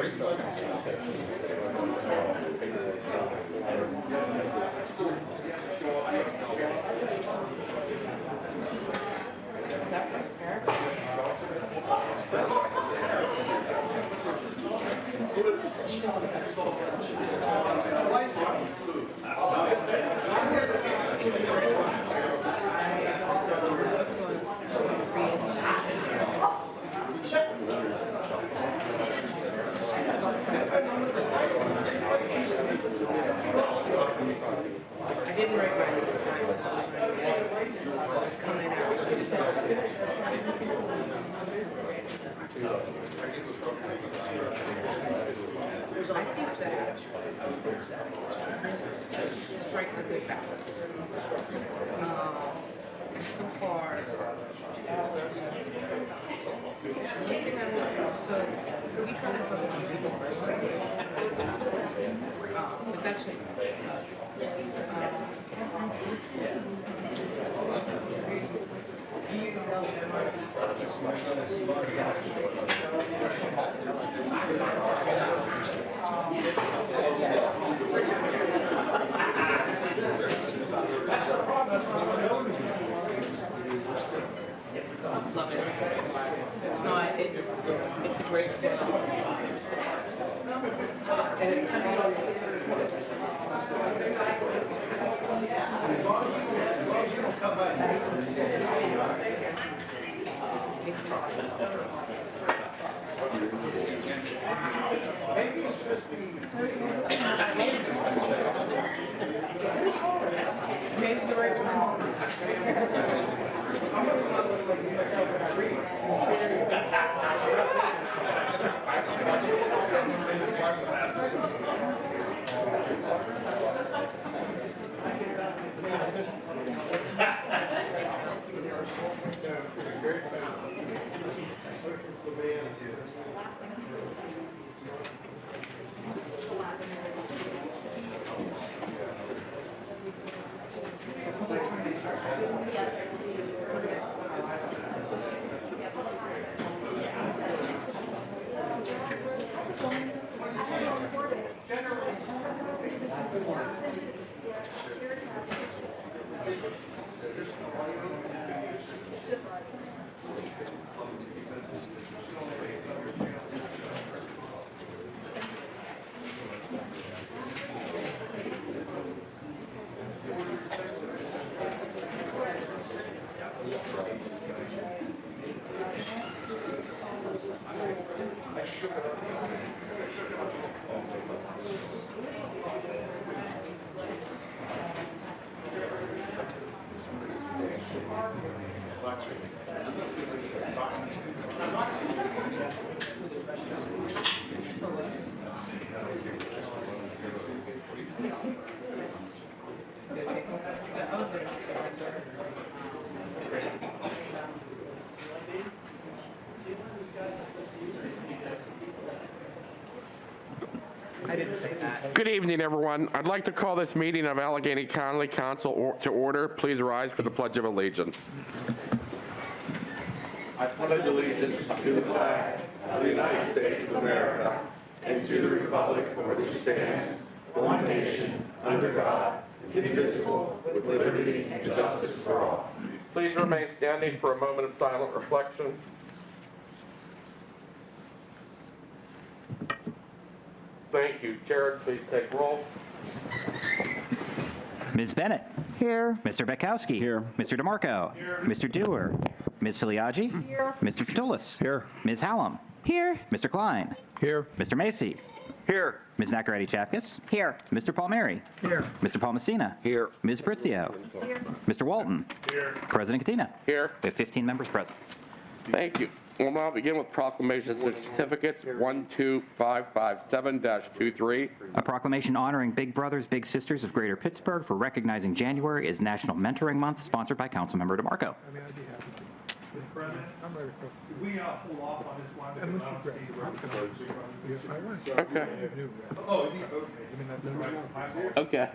I didn't write my name. It's coming out. I think that strikes a good balance. So far, so we try to focus on people first. But that's just love it. It's not, it's a great film. And it comes out. Maybe the right one. I didn't say that. Good evening, everyone. I'd like to call this meeting of Allegheny County Council to order. Please rise for the Pledge of Allegiance. I pledge allegiance to the flag of the United States of America and to the republic for which it stands, one nation, under God, indivisible, with liberty and justice for all. Please remain standing for a moment of silent reflection. Thank you. Jared, please take roll. Ms. Bennett. Here. Mr. Bekowski. Here. Mr. DeMarco. Here. Mr. Dewar. Ms. Filiaggi. Here. Mr. Fatulis. Here. Ms. Hallam. Here. Mr. Klein. Here. Mr. Macy. Here. Ms. Nacarati-Chapkus. Here. Mr. Palmieri. Here. Mr. Paul Messina. Here. Ms. Pritzio. Here. Mr. Walton. Here. President Katina. Here. We have 15 members present. Thank you. We'll now begin with proclamations and certificates 12557-23. A proclamation honoring Big Brothers, Big Sisters of Greater Pittsburgh for recognizing January as National Mentoring Month, sponsored by Councilmember DeMarco. I mean, I'd be happy to. Mr. President, I'm right across. Could we pull off on this one? Because I don't see the representatives. Yeah, I want to. Okay. Oh, you need, okay. I mean, that's right. Okay. I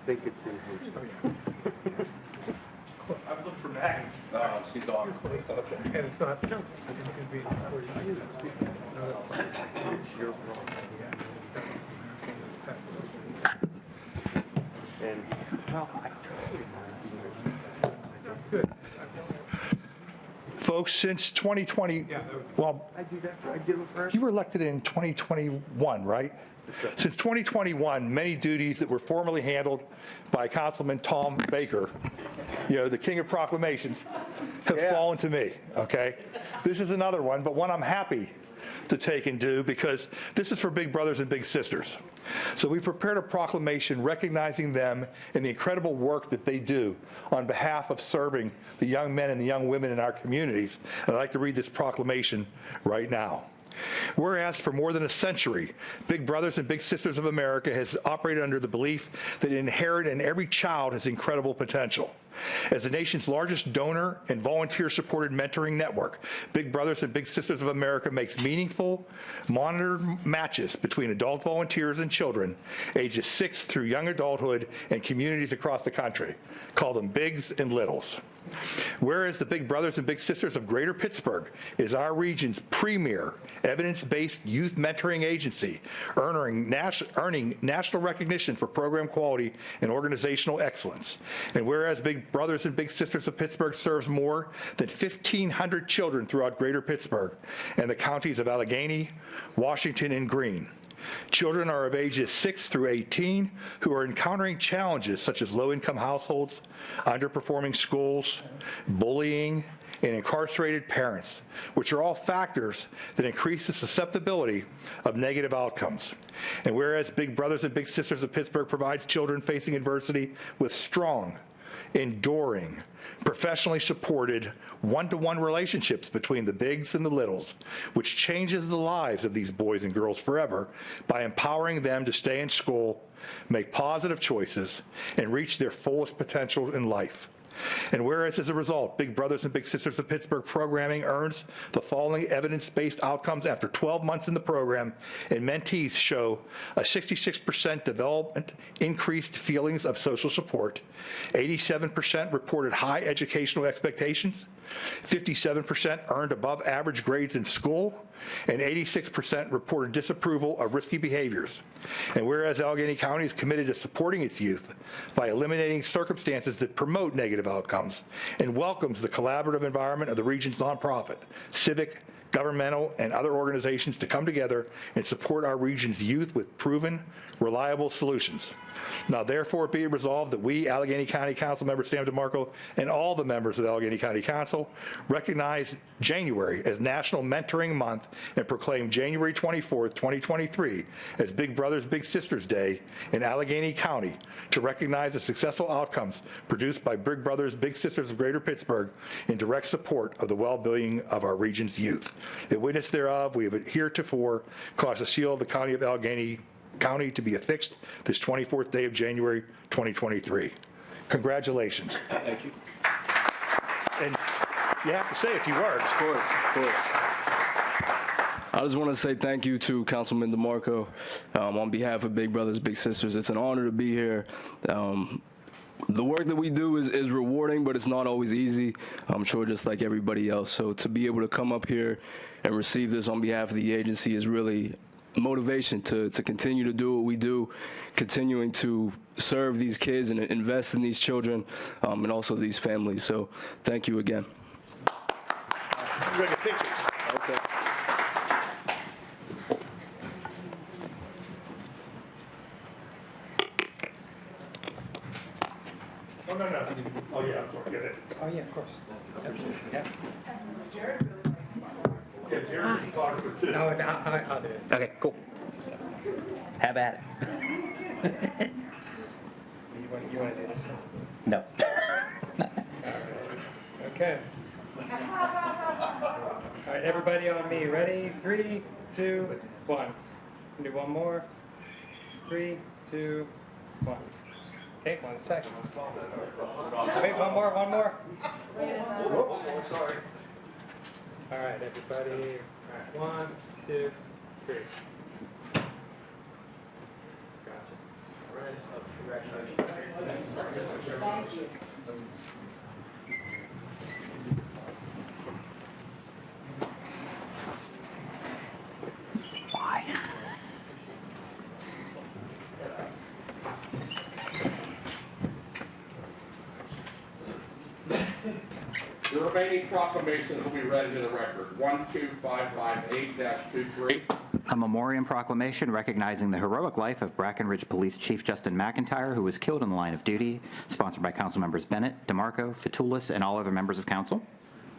think it's in Houston. I've looked for She's off. And it's not, no, I think it could be for you. No, that's fine. Your problem. And Good. Folks, since 2020, well, I did it first. you were elected in 2021, right? Since 2021, many duties that were formerly handled by Councilman Tom Baker, the king of proclamations, have fallen to me, okay? This is another one, but one I'm happy to take and do because this is for big brothers and big sisters. So we prepared a proclamation recognizing them and the incredible work that they do on behalf of serving the young men and the young women in our communities. And I'd like to read this proclamation right now. Whereas for more than a century, Big Brothers and Big Sisters of America has operated under the belief that inherent in every child has incredible potential. As the nation's largest donor and volunteer-supported mentoring network, Big Brothers and Big Sisters of America makes meaningful, monitored matches between adult volunteers and children ages 6 through young adulthood and communities across the country. Call them Bigs and Littles. Whereas the Big Brothers and Big Sisters of Greater Pittsburgh is our region's premier evidence-based youth mentoring agency, earning national recognition for program quality and organizational excellence. And whereas Big Brothers and Big Sisters of Pittsburgh serves more than 1,500 children throughout Greater Pittsburgh and the counties of Allegheny, Washington, and Greene. Children are of ages 6 through 18 who are encountering challenges such as low-income households, underperforming schools, bullying, and incarcerated parents, which are all factors that increase the susceptibility of negative outcomes. And whereas Big Brothers and Big Sisters of Pittsburgh provides children facing adversity with strong, enduring, professionally supported one-to-one relationships between the bigs and the littles, which changes the lives of these boys and girls forever by empowering them to stay in school, make positive choices, and reach their fullest potential in life. And whereas as a result, Big Brothers and Big Sisters of Pittsburgh programming earns the following evidence-based outcomes after 12 months in the program, and mentees show a 66% development, increased feelings of social support, 87% reported high educational expectations, 57% earned above average grades in school, and 86% reported disapproval of risky behaviors. And whereas Allegheny County is committed to supporting its youth by eliminating circumstances that promote negative outcomes and welcomes the collaborative environment of the region's nonprofit, civic, governmental, and other organizations to come together and support our region's youth with proven, reliable solutions. Now, therefore, be it resolved that we, Allegheny County Council Member Sam DeMarco, and all the members of the Allegheny County Council recognize January as National Mentoring Month and proclaim January 24th, 2023 as Big Brothers Big Sisters Day in Allegheny County to recognize the successful outcomes produced by Big Brothers Big Sisters of Greater Pittsburgh in direct support of the well-being of our region's youth. In witness thereof, we have heretofore caused the seal of the County of Allegheny County to be affixed this 24th day of January 2023. Congratulations. Thank you. And you have to say a few words. Of course, of course. I just want to say thank you to Councilman DeMarco on behalf of Big Brothers Big Sisters. It's an honor to be here. The work that we do is rewarding, but it's not always easy, I'm sure, just like everybody else. So to be able to come up here and receive this on behalf of the agency is really motivation to continue to do what we do, continuing to serve these kids and invest in these children and also these families. So thank you again. We're going to get pictures. Okay. Oh, no. Oh, yeah, I'm sorry. Get it. Oh, yeah, of course. Absolutely. Yeah. Yeah, Jared's a photographer, too. No, I'll do it. Okay, cool. Have at it. You want to do this one? No. Okay. All right, everybody on me. Ready? 3, 2, 1. Do one more. 3, 2, 1. Okay, 1 second. Wait, one more. Whoops, sorry. All right, everybody. All right, 1, 2, 3. Gotcha. All right. Congratulations. remaining proclamations will be read into the record. 12558-23. A memoriam proclamation recognizing the heroic life of Brackenridge Police Chief Justin McIntyre, who was killed in the line of duty, sponsored by Council members Bennett, DeMarco, Fatulis, and all other members of Council.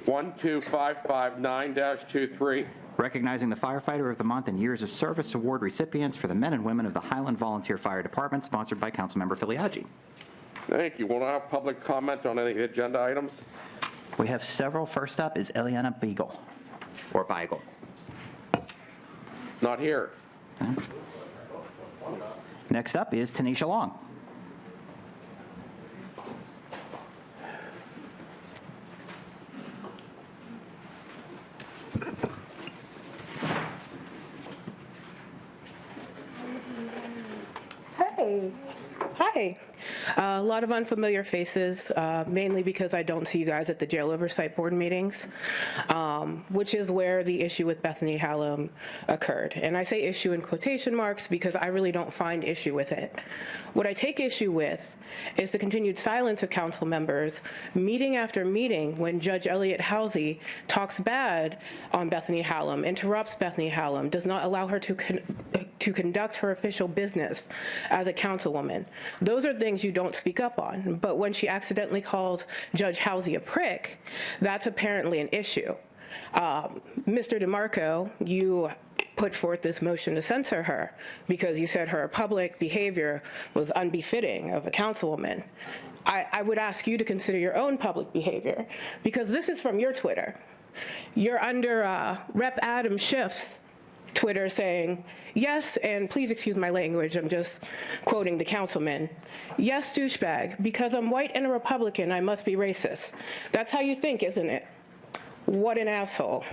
12559-23. Recognizing the Firefighter of the Month and Years of Service Award recipients for the men and women of the Highland Volunteer Fire Department, sponsored by Councilmember Filiaggi. Thank you. We'll now have public comment on any agenda items. We have several. First up is Eliana Beagle, or Beigel. Not here. Next up is Tanisha Long. Hey. Hi. A lot of unfamiliar faces, mainly because I don't see you guys at the Jail Oversight Board meetings, which is where the issue with Bethany Hallam occurred. And I say issue in quotation marks because I really don't find issue with it. What I take issue with is the continued silence of council members meeting after meeting when Judge Elliott Housey talks bad on Bethany Hallam, interrupts Bethany Hallam, does not allow her to conduct her official business as a councilwoman. Those are things you don't speak up on. But when she accidentally calls Judge Housey a prick, that's apparently an issue. Mr. DeMarco, you put forth this motion to censor her because you said her public behavior was unbefitting of a councilwoman. I would ask you to consider your own public behavior, because this is from your Twitter. You're under Rep. Adam Schiff's Twitter saying, yes, and please excuse my language, I'm just quoting the councilman. Yes, douchebag, because I'm white and a Republican, I must be racist. That's how you think, isn't it? What an asshole.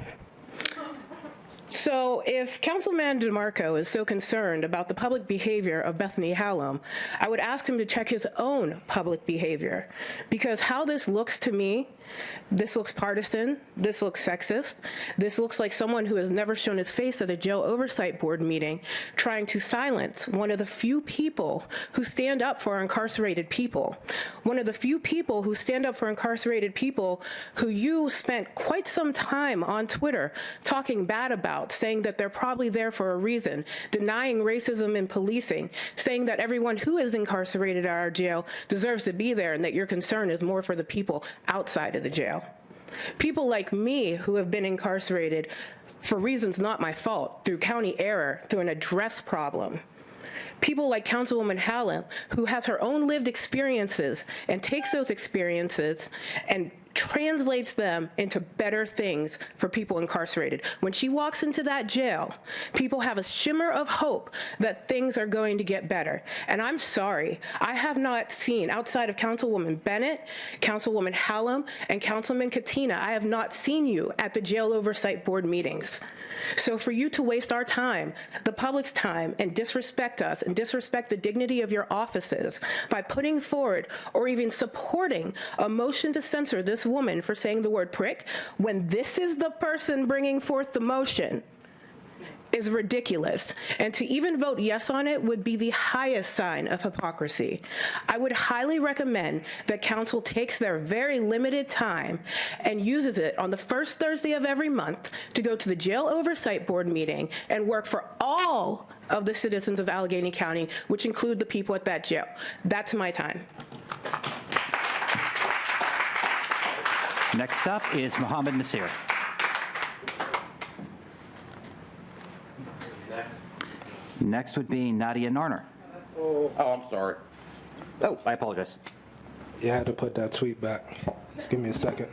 So if Councilman DeMarco is so concerned about the public behavior of Bethany Hallam, I would ask him to check his own public behavior, because how this looks to me, this looks partisan, this looks sexist, this looks like someone who has never shown his face at a jail oversight board meeting trying to silence one of the few people who stand up for incarcerated people, one of the few people who stand up for incarcerated people who you spent quite some time on Twitter talking bad about, saying that they're probably there for a reason, denying racism in policing, saying that everyone who is incarcerated at our jail deserves to be there and that your concern is more for the people outside of the jail. People like me who have been incarcerated for reasons not my fault, through county error, through an address problem. People like Councilwoman Hallam, who has her own lived experiences and takes those experiences and translates them into better things for people incarcerated. When she walks into that jail, people have a shimmer of hope that things are going to get better. And I'm sorry, I have not seen, outside of Councilwoman Bennett, Councilwoman Hallam, and Councilman Katina, I have not seen you at the Jail Oversight Board meetings. So for you to waste our time, the public's time, and disrespect us and disrespect the dignity of your offices by putting forward or even supporting a motion to censor this woman for saying the word prick, when this is the person bringing forth the motion, is ridiculous. And to even vote yes on it would be the highest sign of hypocrisy. I would highly recommend that council takes their very limited time and uses it on the first Thursday of every month to go to the Jail Oversight Board meeting and work for all of the citizens of Allegheny County, which include the people at that jail. That's my time. Next up is Mohammed Nasir. Next would be Nadia Narner. Oh, I'm sorry. Oh, I apologize. You had to put that tweet back. Just give me a second.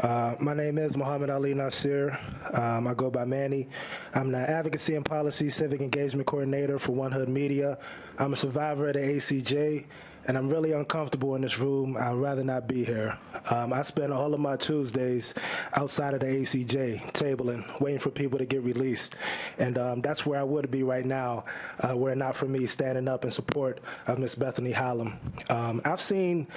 My name is Muhammad Ali Nasir. I go by Manny. I'm the Advocacy and Policy Civic Engagement Coordinator for One Hood Media. I'm a survivor of the ACJ, and I'm really uncomfortable in this room. I'd rather not be here. I spend all of my Tuesdays outside of the ACJ, tabling, waiting for people to get released. And that's where I would be right now, were it not for me standing up in support of Miss Bethany Hallam. I've seen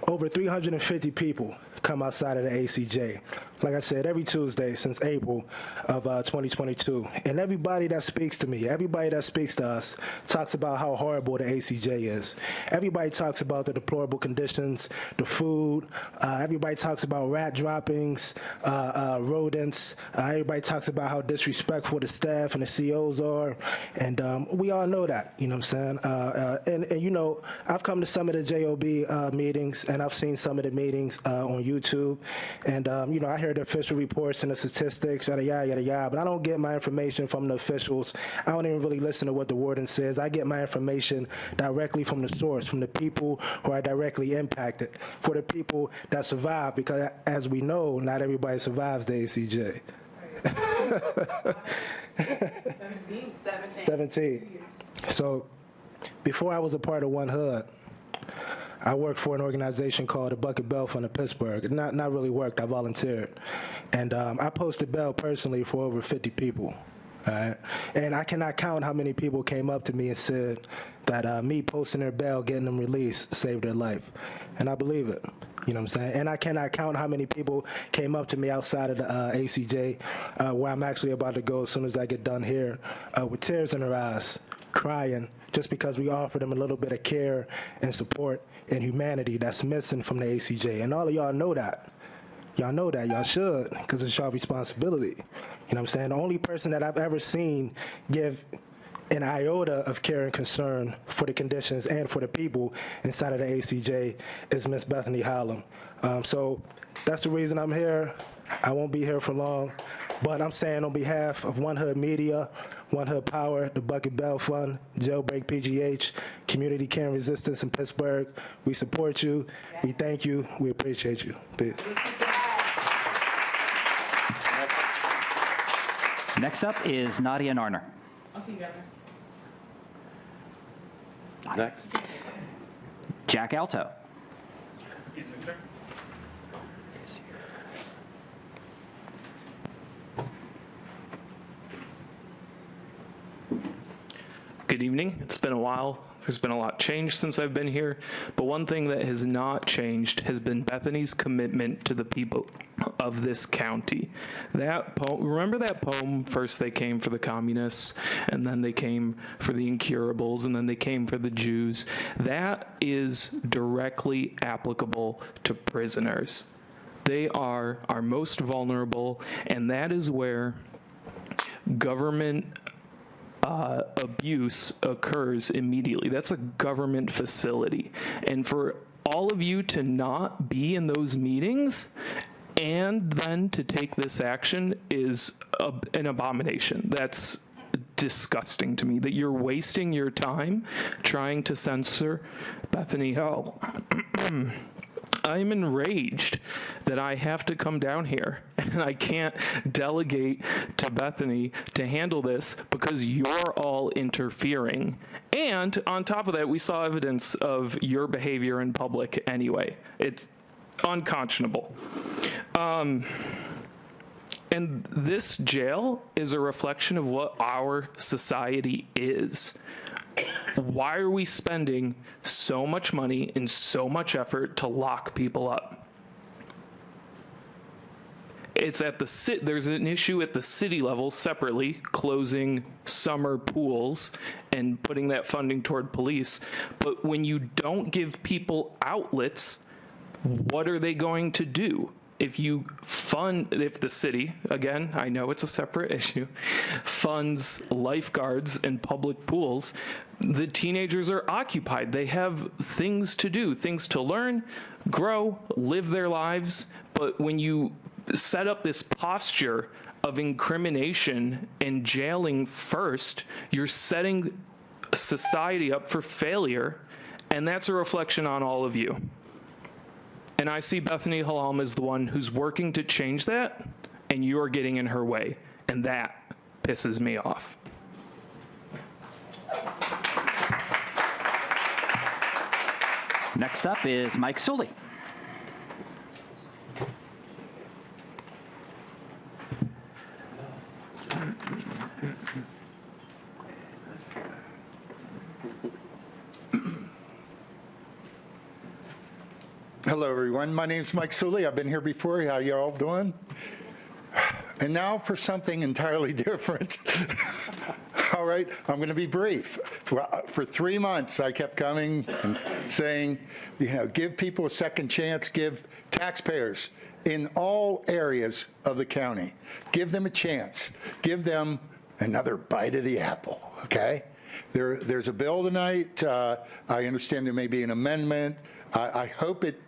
over 350 people come outside of the ACJ, like I said, every Tuesday since April of 2022. And everybody that speaks to me, everybody that speaks to us, talks about how horrible the ACJ is. Everybody talks about the deplorable conditions, the food. Everybody talks about rat droppings, rodents. Everybody talks about how disrespectful the staff and the COs are. And we all know that, you know what I'm saying? And you know, I've come to some of the JOB meetings, and I've seen some of the meetings on YouTube. And, you know, I hear the official reports and the statistics, yada, yada, yada, yada, but I don't get my information from the officials. I don't even really listen to what the warden says. I get my information directly from the source, from the people who are directly impacted, for the people that survive, because as we know, not everybody survives the ACJ. 17. So before I was a part of One Hood, I worked for an organization called the Bucket Bell Fund of Pittsburgh. Not really worked, I volunteered. And I posted bail personally for over 50 people. All right? And I cannot count how many people came up to me and said that me posting their bail, getting them released, saved their life. And I believe it. You know what I'm saying? And I cannot count how many people came up to me outside of the ACJ, where I'm actually about to go as soon as I get done here, with tears in their eyes, crying, just because we offer them a little bit of care and support and humanity that's missing from the ACJ. And all of y'all know that. Y'all know that. Y'all should, because it's your responsibility. You know what I'm saying? The only person that I've ever seen give an iota of care and concern for the conditions and for the people inside of the ACJ is Miss Bethany Hallam. So that's the reason I'm here. I won't be here for long, but I'm saying on behalf of One Hood Media, One Hood Power, the Bucket Bell Fund, Jailbreak PGH, Community Care and Resistance in Pittsburgh, we support you, we thank you, we appreciate you. Peace. Next up is Nadia Narner. I'll see you guys. Next. Jack Alto. Excuse me, sir. Good evening. It's been a while. There's been a lot changed since I've been here, but one thing that has not changed has been Bethany's commitment to the people of this county. That remember that poem, first they came for the communists, and then they came for the incurables, and then they came for the Jews. That is directly applicable to prisoners. They are our most vulnerable, and that is where government abuse occurs immediately. That's a government facility. And for all of you to not be in those meetings and then to take this action is an abomination. That's disgusting to me, that you're wasting your time trying to censor Bethany Hill. I'm enraged that I have to come down here and I can't delegate to Bethany to handle this because you're all interfering. And on top of that, we saw evidence of your behavior in public anyway. It's unconscionable. And this jail is a reflection of what our society is. Why are we spending so much money and so much effort to lock people up? It's at the there's an issue at the city level separately, closing summer pools and putting that funding toward police. But when you don't give people outlets, what are they going to do? If the city, again, I know it's a separate issue, funds lifeguards and public pools, the teenagers are occupied. They have things to do, things to learn, grow, live their lives. But when you set up this posture of incrimination and jailing first, you're setting society up for failure, and that's a reflection on all of you. And I see Bethany Hallam as the one who's working to change that, and you are getting in her way, and that pisses me off. Next up is Mike Sully. Hello, everyone. My name's Mike Sully. I've been here before. How you all doing? And now for something entirely different. All right, I'm going to be brief. Well, for 3 months, I kept coming and saying, give people a second chance, give taxpayers in all areas of the county, give them a chance, give them another bite of the apple, okay? There's a bill tonight. I understand there may be an amendment. I hope it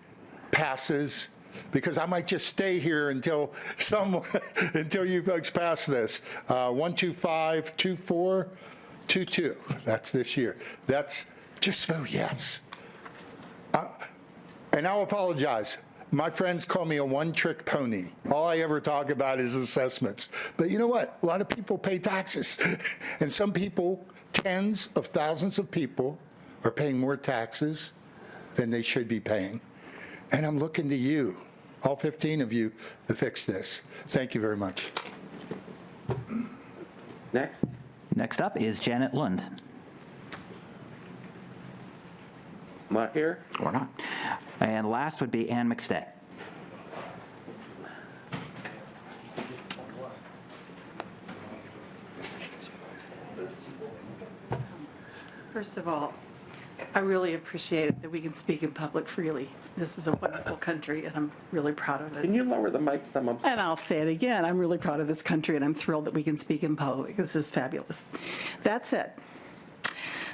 passes, because I might just stay here until you folks pass this. 1252422. That's this year. That's just vote yes. And I'll apologize. My friends call me a one-trick pony. All I ever talk about is assessments. But you know what? A lot of people pay taxes. And some people, tens of thousands of people, are paying more taxes than they should be paying. And I'm looking to you, all 15 of you, to fix this. Thank you very much. Next. Next up is Janet Lund. Not here? Or not. And last would be Ann McStay. First of all, I really appreciate it that we can speak in public freely. This is a wonderful country, and I'm really proud of it. Can you lower the mic some? And I'll say it again, I'm really proud of this country, and I'm thrilled that we can speak in public. This is fabulous. That said,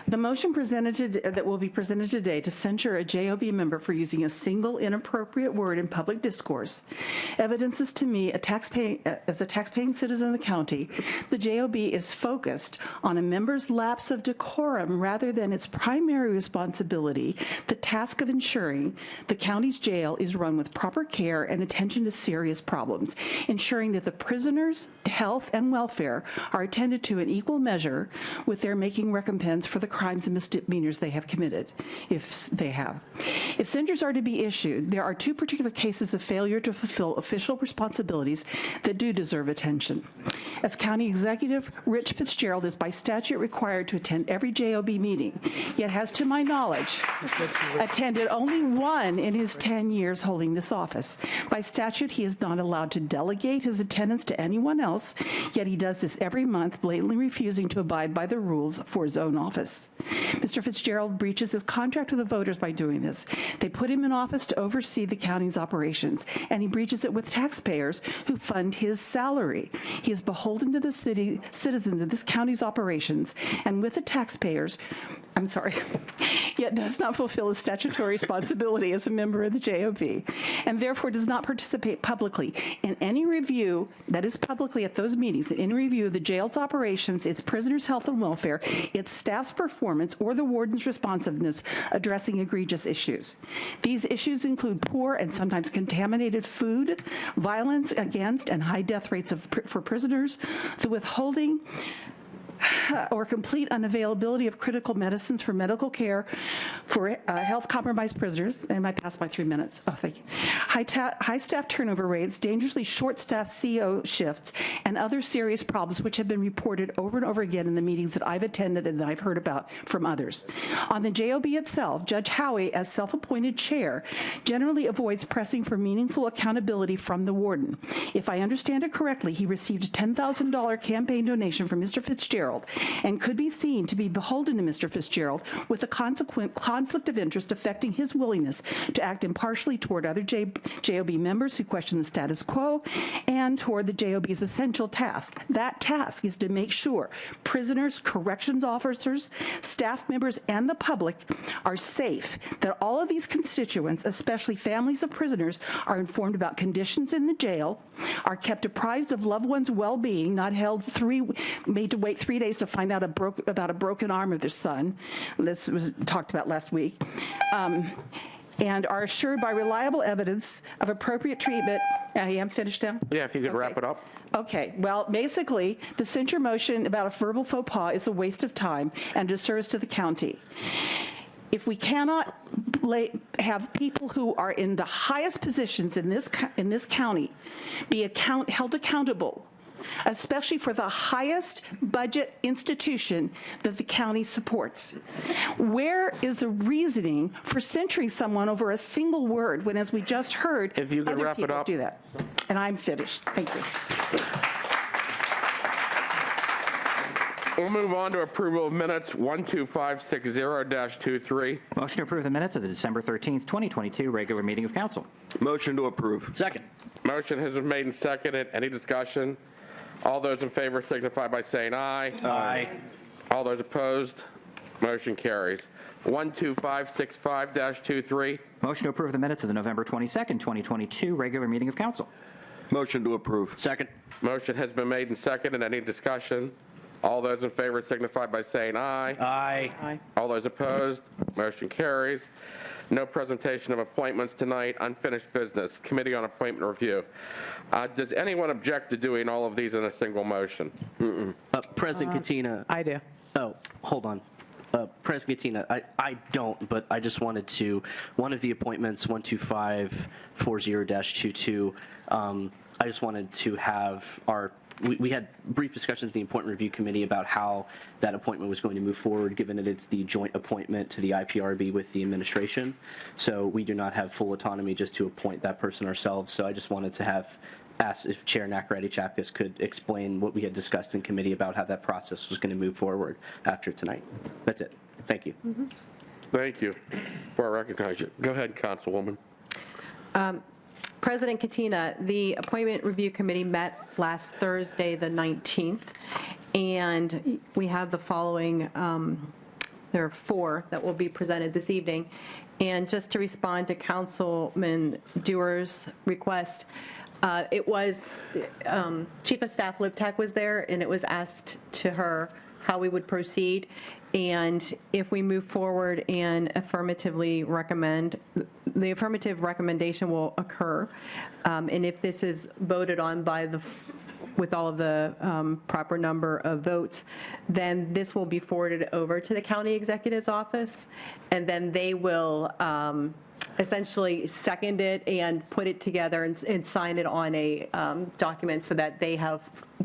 the motion that will be presented today to censure a JOB member for using a single inappropriate word in public discourse evidences to me, as a taxpaying citizen of the county, the JOB is focused on a member's lapse of decorum rather than its primary responsibility, the task of ensuring the county's jail is run with proper care and attention to serious problems, ensuring that the prisoners' health and welfare are attended to in equal measure with their making recompense for the crimes and misdemeanors they have committed, if they have. If censures are to be issued, there are two particular cases of failure to fulfill official responsibilities that do deserve attention. As County Executive, Rich Fitzgerald is by statute required to attend every JOB meeting, yet has, to my knowledge, attended only one in his 10 years holding this office. By statute, he is not allowed to delegate his attendance to anyone else, yet he does this every month, blatantly refusing to abide by the rules for his own office. Mr. Fitzgerald breaches his contract with the voters by doing this. They put him in office to oversee the county's operations, and he breaches it with taxpayers who fund his salary. He is beholden to the citizens of this county's operations, and with the taxpayers, yet does not fulfill his statutory responsibility as a member of the JOB, and therefore does not participate publicly in any review that is publicly at those meetings, in any review of the jail's operations, its prisoners' health and welfare, its staff's performance, or the warden's responsiveness addressing egregious issues. These issues include poor and sometimes contaminated food, violence against and high death rates for prisoners, the withholding or complete unavailability of critical medicines for medical care for health-compromised prisoners. And I passed my 3 minutes. Oh, thank you. High staff turnover rates, dangerously short-staffed CO shifts, and other serious problems which have been reported over and over again in the meetings that I've attended and that I've heard about from others. On the JOB itself, Judge Howie, as self-appointed chair, generally avoids pressing for meaningful accountability from the warden. If I understand it correctly, he received a $10,000 campaign donation from Mr. Fitzgerald and could be seen to be beholden to Mr. Fitzgerald, with a consequent conflict of interest affecting his willingness to act impartially toward other JOB members who question the status quo and toward the JOB's essential task. That task is to make sure prisoners, corrections officers, staff members, and the public are safe, that all of these constituents, especially families of prisoners, are informed about conditions in the jail, are kept apprised of loved ones' well-being, not made to wait 3 days to find out about a broken arm of their son. This was talked about last week. And are assured by reliable evidence of appropriate treatment. I am finished now? Yeah, if you could wrap it up. Okay, well, basically, the censure motion about a verbal faux pas is a waste of time and a disservice to the county. If we cannot have people who are in the highest positions in this county be held accountable especially for the highest budget institution that the county supports. Where is the reasoning for censuring someone over a single word when, as we just heard, If you could other wrap it people up. do that? And I'm finished. Thank you. We'll move on to approval of minutes 12560-23. Motion to approve the minutes of the December 13th, 2022 regular meeting of council. Motion to approve. Second. Motion has been made and seconded. Any discussion? All those in favor signify by saying aye. Aye. All those opposed, motion carries. 12565-23. Motion to approve the minutes of the November 22nd, 2022 regular meeting of council. Motion to approve. Second. Motion has been made and seconded. Any discussion? All those in favor signify by saying aye. Aye. All those opposed, motion carries. No presentation of appointments tonight. Unfinished business. Committee on Appointment Review. Does anyone object to doing all of these in a single motion? President Katina. I do. Oh, hold on. President Katina, I don't, but I just wanted to, one of the appointments, 12540-22, I just wanted to have we had brief discussions in the Appointment Review Committee about how that appointment was going to move forward, given that it's the joint appointment to the IPRB with the administration. So we do not have full autonomy just to appoint that person ourselves. So I just wanted to ask if Chair Nakaradi-Chapkus could explain what we had discussed in committee about how that process was going to move forward after tonight. That's it. Thank you. Thank you. Before I recognize you, go ahead, Councilwoman. President Katina, the Appointment Review Committee met last Thursday, the 19th, and we have the following, there are 4 that will be presented this evening. And just to respond to Councilman Dewar's request, it was, Chief of Staff Liptak was there, and it was asked to her how we would proceed. And if we move forward and affirmatively recommend, the affirmative recommendation will occur. And if this is voted on by with all of the proper number of votes, then this will be forwarded over to the county executive's office, and then they will essentially second it and put it together and sign it on a document so that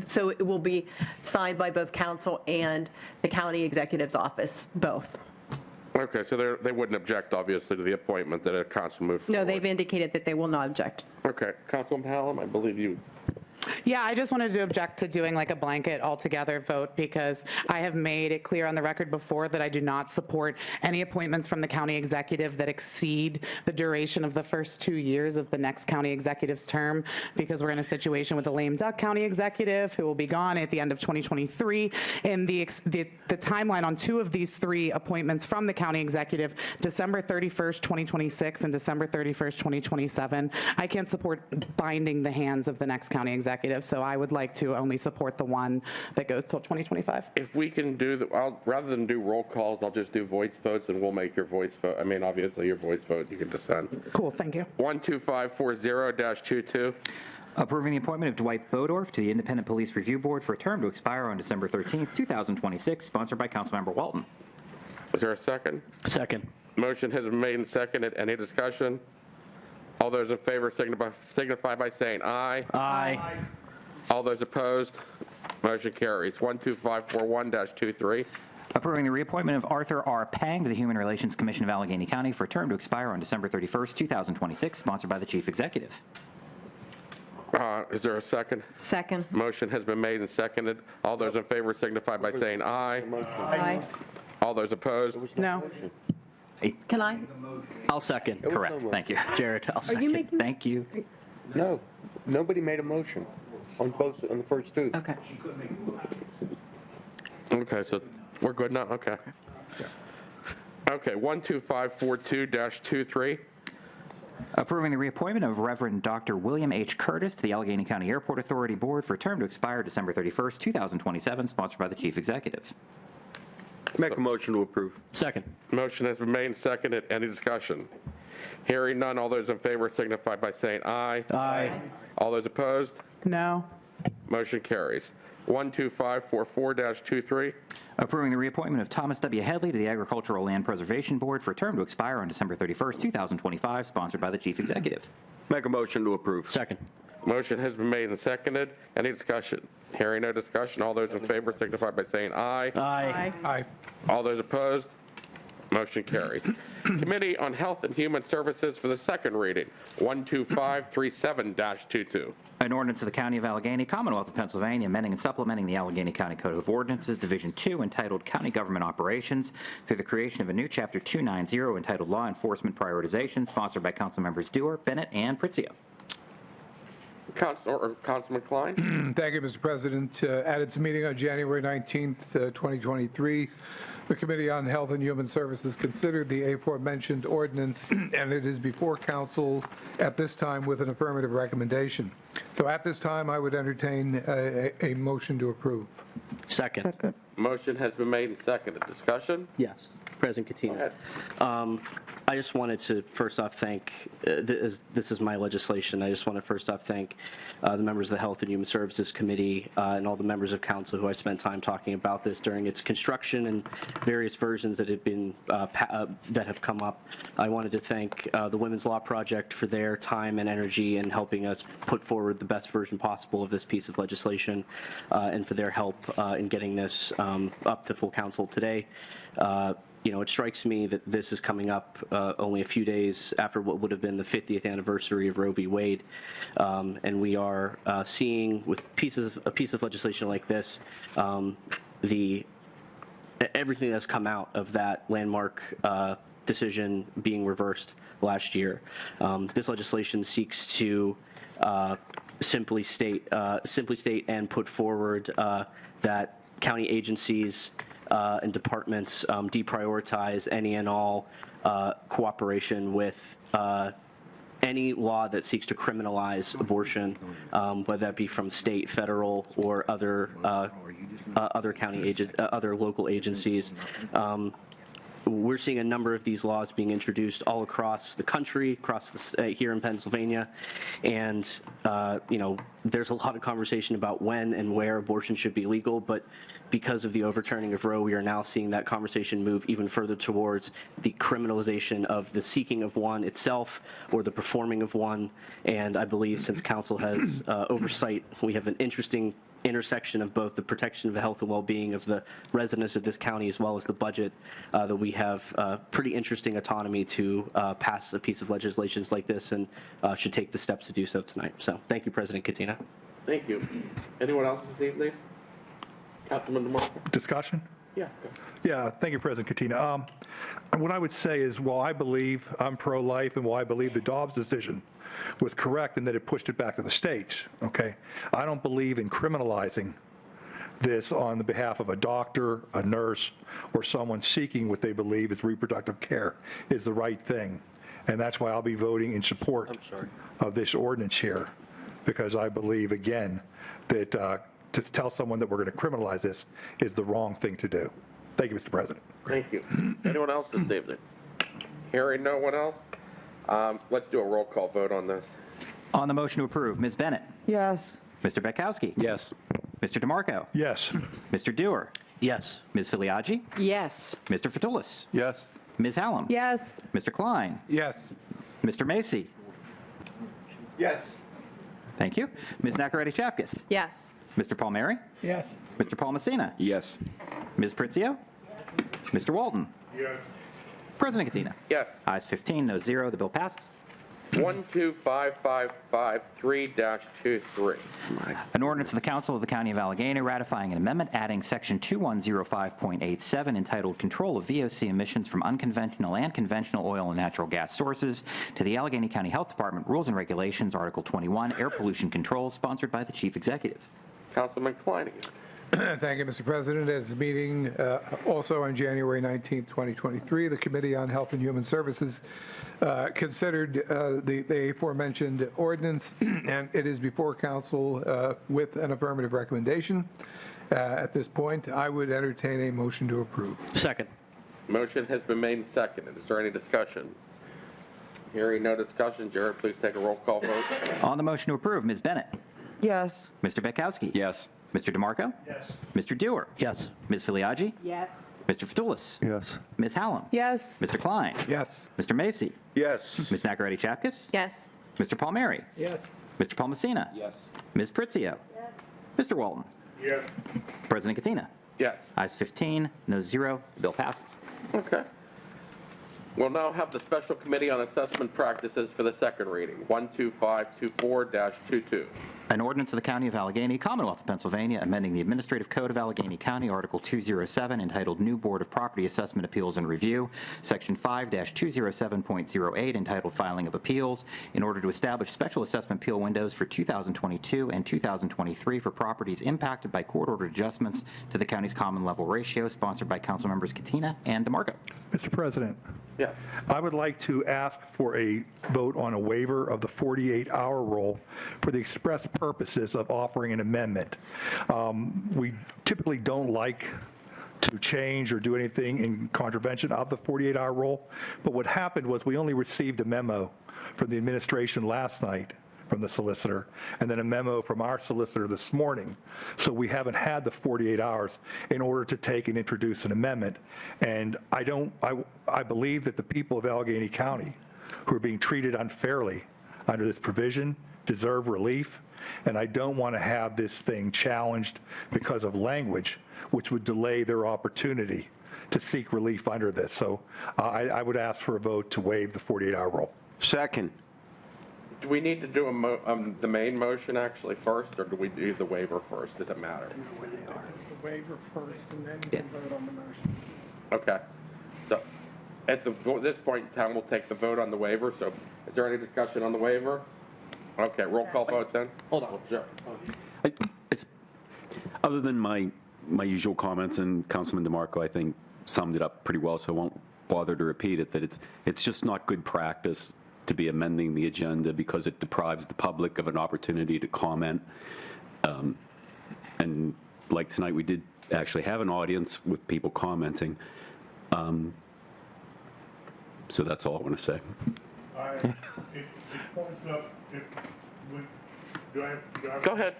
so it will be signed by both council and the county executive's office, both. Okay, so they wouldn't object, obviously, to the appointment that a council moves forward. No, they've indicated that they will not object. Okay, Councilwoman Hallam, I believe you. Yeah, I just wanted to object to doing like a blanket altogether vote, because I have made it clear on the record before that I do not support any appointments from the county executive that exceed the duration of the first 2 years of the next county executive's term, because we're in a situation with a lame duck county executive who will be gone at the end of 2023. And the timeline on 2 of these 3 appointments from the county executive, December 31st, 2026 and December 31st, 2027, I can't support binding the hands of the next county executive. So I would like to only support the one that goes till 2025. If we can do rather than do roll calls, I'll just do voice votes, and we'll make your voice vote. I mean, obviously, your voice vote, you can dissent. Cool, thank you. 12540-22. Approving the appointment of Dwight Bodorf to the Independent Police Review Board for a term to expire on December 13th, 2026, sponsored by Councilmember Walton. Is there a second? Second. Motion has been made and seconded. Any discussion? All those in favor signify by saying aye. Aye. All those opposed, motion carries. 12541-23. Approving the reappointment of Arthur R. Pang to the Human Relations Commission of Allegheny County for a term to expire on December 31st, 2026, sponsored by the Chief Executive. Is there a second? Second. Motion has been made and seconded. All those in favor signify by saying aye. Aye. All those opposed? No. Can I? I'll second. Correct. Thank you. Jared, I'll Are second. you making? Thank you. No, nobody made a motion on the first 2. Okay. Okay, so we're good now? Okay. Okay, 12542-23. Approving the reappointment of Reverend Dr. William H. Curtis to the Allegheny County Airport Authority Board for a term to expire December 31st, 2027, sponsored by the Chief Executive. Make a motion to approve. Second. Motion has been made and seconded. Any discussion? Hearing none, all those in favor signify by saying aye. Aye. All those opposed? No. Motion carries. 12544-23. Approving the reappointment of Thomas W. Headley to the Agricultural Land Preservation Board for a term to expire on December 31st, 2025, sponsored by the Chief Executive. Make a motion to approve. Second. Motion has been made and seconded. Any discussion? Hearing no discussion, all those in favor signify by saying aye. Aye. Aye. All those opposed, motion carries. Committee on Health and Human Services for the second reading, 12537-22. An ordinance of the County of Allegheny, Commonwealth of Pennsylvania, amending and supplementing the Allegheny County Code of Ordinances, Division 2, entitled County Government Operations, through the creation of a new Chapter 290 entitled Law Enforcement Prioritization, sponsored by Councilmembers Dewar, Bennett, and Pritzio. Councilman Klein? Thank you, Mr. President. At its meeting on January 19th, 2023, the Committee on Health and Human Services considered the aforementioned ordinance, and it is before council at this time with an affirmative recommendation. So at this time, I would entertain a motion to approve. Second. Motion has been made and seconded. Discussion? Yes. President Katina. I just wanted to first off thank, this is my legislation, I just want to first off thank the members of the Health and Human Services Committee and all the members of council who I spent time talking about this during its construction and various versions that have been, that have come up. I wanted to thank the Women's Law Project for their time and energy in helping us put forward the best version possible of this piece of legislation and for their help in getting this up to full council today. You know, it strikes me that this is coming up only a few days after what would have been the 50th anniversary of Roe v. Wade, and we are seeing with a piece of legislation like this, everything that's come out of that landmark decision being reversed last year. This legislation seeks to simply state and put forward that county agencies and departments deprioritize any and all cooperation with any law that seeks to criminalize abortion, whether that be from state, federal, or other local agencies. We're seeing a number of these laws being introduced all across the country, here in Pennsylvania, and you know, there's a lot of conversation about when and where abortion should be legal, but because of the overturning of Roe, we are now seeing that conversation move even further towards the criminalization of the seeking of one itself or the performing of one. And I believe since council has oversight, we have an interesting intersection of both the protection of the health and well-being of the residents of this county as well as the budget, that we have pretty interesting autonomy to pass a piece of legislation like this, and should take the steps to do so tonight. So thank you, President Katina. Thank you. Anyone else this evening? Councilman DeMarco? Discussion? Yeah. Yeah, thank you, President Katina. What I would say is, while I believe I'm pro-life and while I believe the Dobbs decision was correct and that it pushed it back to the states, okay, I don't believe in criminalizing this on the behalf of a doctor, a nurse, or someone seeking what they believe is reproductive care is the right thing. And that's why I'll be voting in support of this ordinance here, because I believe, again, that to tell someone that we're going to criminalize this is the wrong thing to do. Thank you, Mr. President. Thank you. Anyone else this evening? Hearing no one else? Let's do a roll call vote on this. On the motion to approve, Ms. Bennett? Yes. Mr. Betkowski? Yes. Mr. DeMarco? Yes. Mr. Dewar? Yes. Ms. Filiaggi? Yes. Mr. Fatulis? Yes. Ms. Hallam? Yes. Mr. Klein? Yes. Mr. Macy? Yes. Thank you. Ms. Nacarati-Chapkus? Yes. Mr. Palmieri? Yes. Mr. Paul Messina? Yes. Ms. Pritzio? Mr. Walton? Yes. President Katina? Yes. Ayes 15, no 0. The bill passes. 12553-23. An ordinance of the Council of the County of Allegheny ratifying an amendment adding Section 2105.87 entitled Control of VOC Emissions from Unconventional and Conventional Oil and Natural Gas Sources to the Allegheny County Health Department Rules and Regulations, Article 21, Air Pollution Control, sponsored by the Chief Executive. Councilman Klein again. Thank you, Mr. President. At its meeting also on January 19th, 2023, the Committee on Health and Human Services considered the aforementioned ordinance, and it is before council with an affirmative recommendation. At this point, I would entertain a motion to approve. Second. Motion has been made and seconded. Is there any discussion? Hearing no discussion, Jared, please take a roll call vote. On the motion to approve, Ms. Bennett? Yes. Mr. Betkowski? Yes. Mr. DeMarco? Yes. Mr. Dewar? Yes. Ms. Filiaggi? Yes. Mr. Fatulis? Yes. Ms. Hallam? Yes. Mr. Klein? Yes. Mr. Macy? Yes. Ms. Nacarati-Chapkus? Yes. Mr. Palmieri? Yes. Mr. Palmacina? Yes. Ms. Pritzio? Yes. Mr. Walton? Yes. President Katina? Yes. Ayes 15, no 0. The bill passes. Okay. We'll now have the Special Committee on Assessment Practices for the second reading, 12524-22. An ordinance of the County of Allegheny, Commonwealth of Pennsylvania, amending the Administrative Code of Allegheny County, Article 207, entitled New Board of Property Assessment Appeals and Review, Section 5-207.08, entitled Filing of Appeals, in order to establish special assessment appeal windows for 2022 and 2023 for properties impacted by court-ordered adjustments to the county's common level ratio, sponsored by Council Members Katina and DeMarco. Mr. President, Yes. I would like to ask for a vote on a waiver of the 48-hour rule for the express purposes of offering an amendment. We typically don't like to change or do anything in contravention of the 48-hour rule, but what happened was we only received a memo from the administration last night from the solicitor, and then a memo from our solicitor this morning. So we haven't had the 48 hours in order to take and introduce an amendment. And I believe that the people of Allegheny County who are being treated unfairly under this provision deserve relief, and I don't want to have this thing challenged because of language which would delay their opportunity to seek relief under this. So I would ask for a vote to waive the 48-hour rule. Second. Do we need to do the main motion actually first, or do we do the waiver first? Does it matter? The waiver first, and then you can vote on the motion. Okay. So at this point in time, we'll take the vote on the waiver. So is there any discussion on the waiver? Okay, roll call vote then. Hold on. Sure. Other than my usual comments, and Councilman DeMarco, I think, summed it up pretty well, so I won't bother to repeat it, that it's just not good practice to be amending the agenda because it deprives the public of an opportunity to comment. And like tonight, we did actually have an audience with people commenting. So that's all I want to say. It points up, do I Go ahead.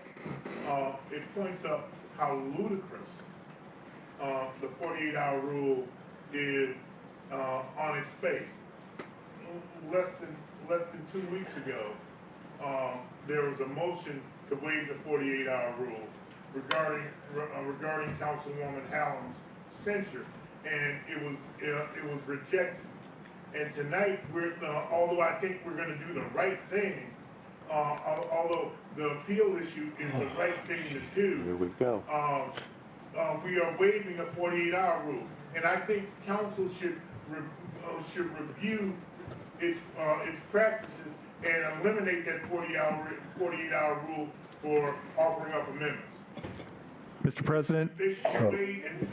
It points up how ludicrous the 48-hour rule is on its face. Less than 2 weeks ago, there was a motion to waive the 48-hour rule regarding Councilwoman Hallam's censure, and it was rejected. And tonight, although I think we're going to do the right thing, although the appeal issue is the right thing to do, Here we go. we are waiving the 48-hour rule, and I think council should review its practices and eliminate that 48-hour rule for offering up amendments. Mr. President? They should wait and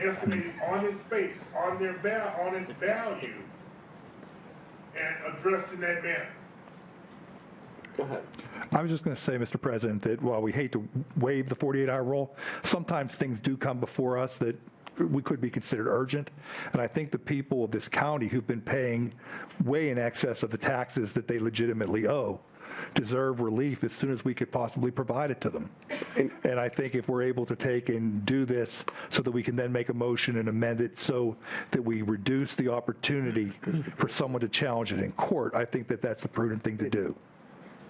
estimate it on its face, on its value, and addressed in that manner. Go ahead. I was just going to say, Mr. President, that while we hate to waive the 48-hour rule, sometimes things do come before us that we could be considered urgent. And I think the people of this county who've been paying way in excess of the taxes that they legitimately owe deserve relief as soon as we could possibly provide it to them. And I think if we're able to take and do this so that we can then make a motion and amend it so that we reduce the opportunity for someone to challenge it in court, I think that that's the prudent thing to do.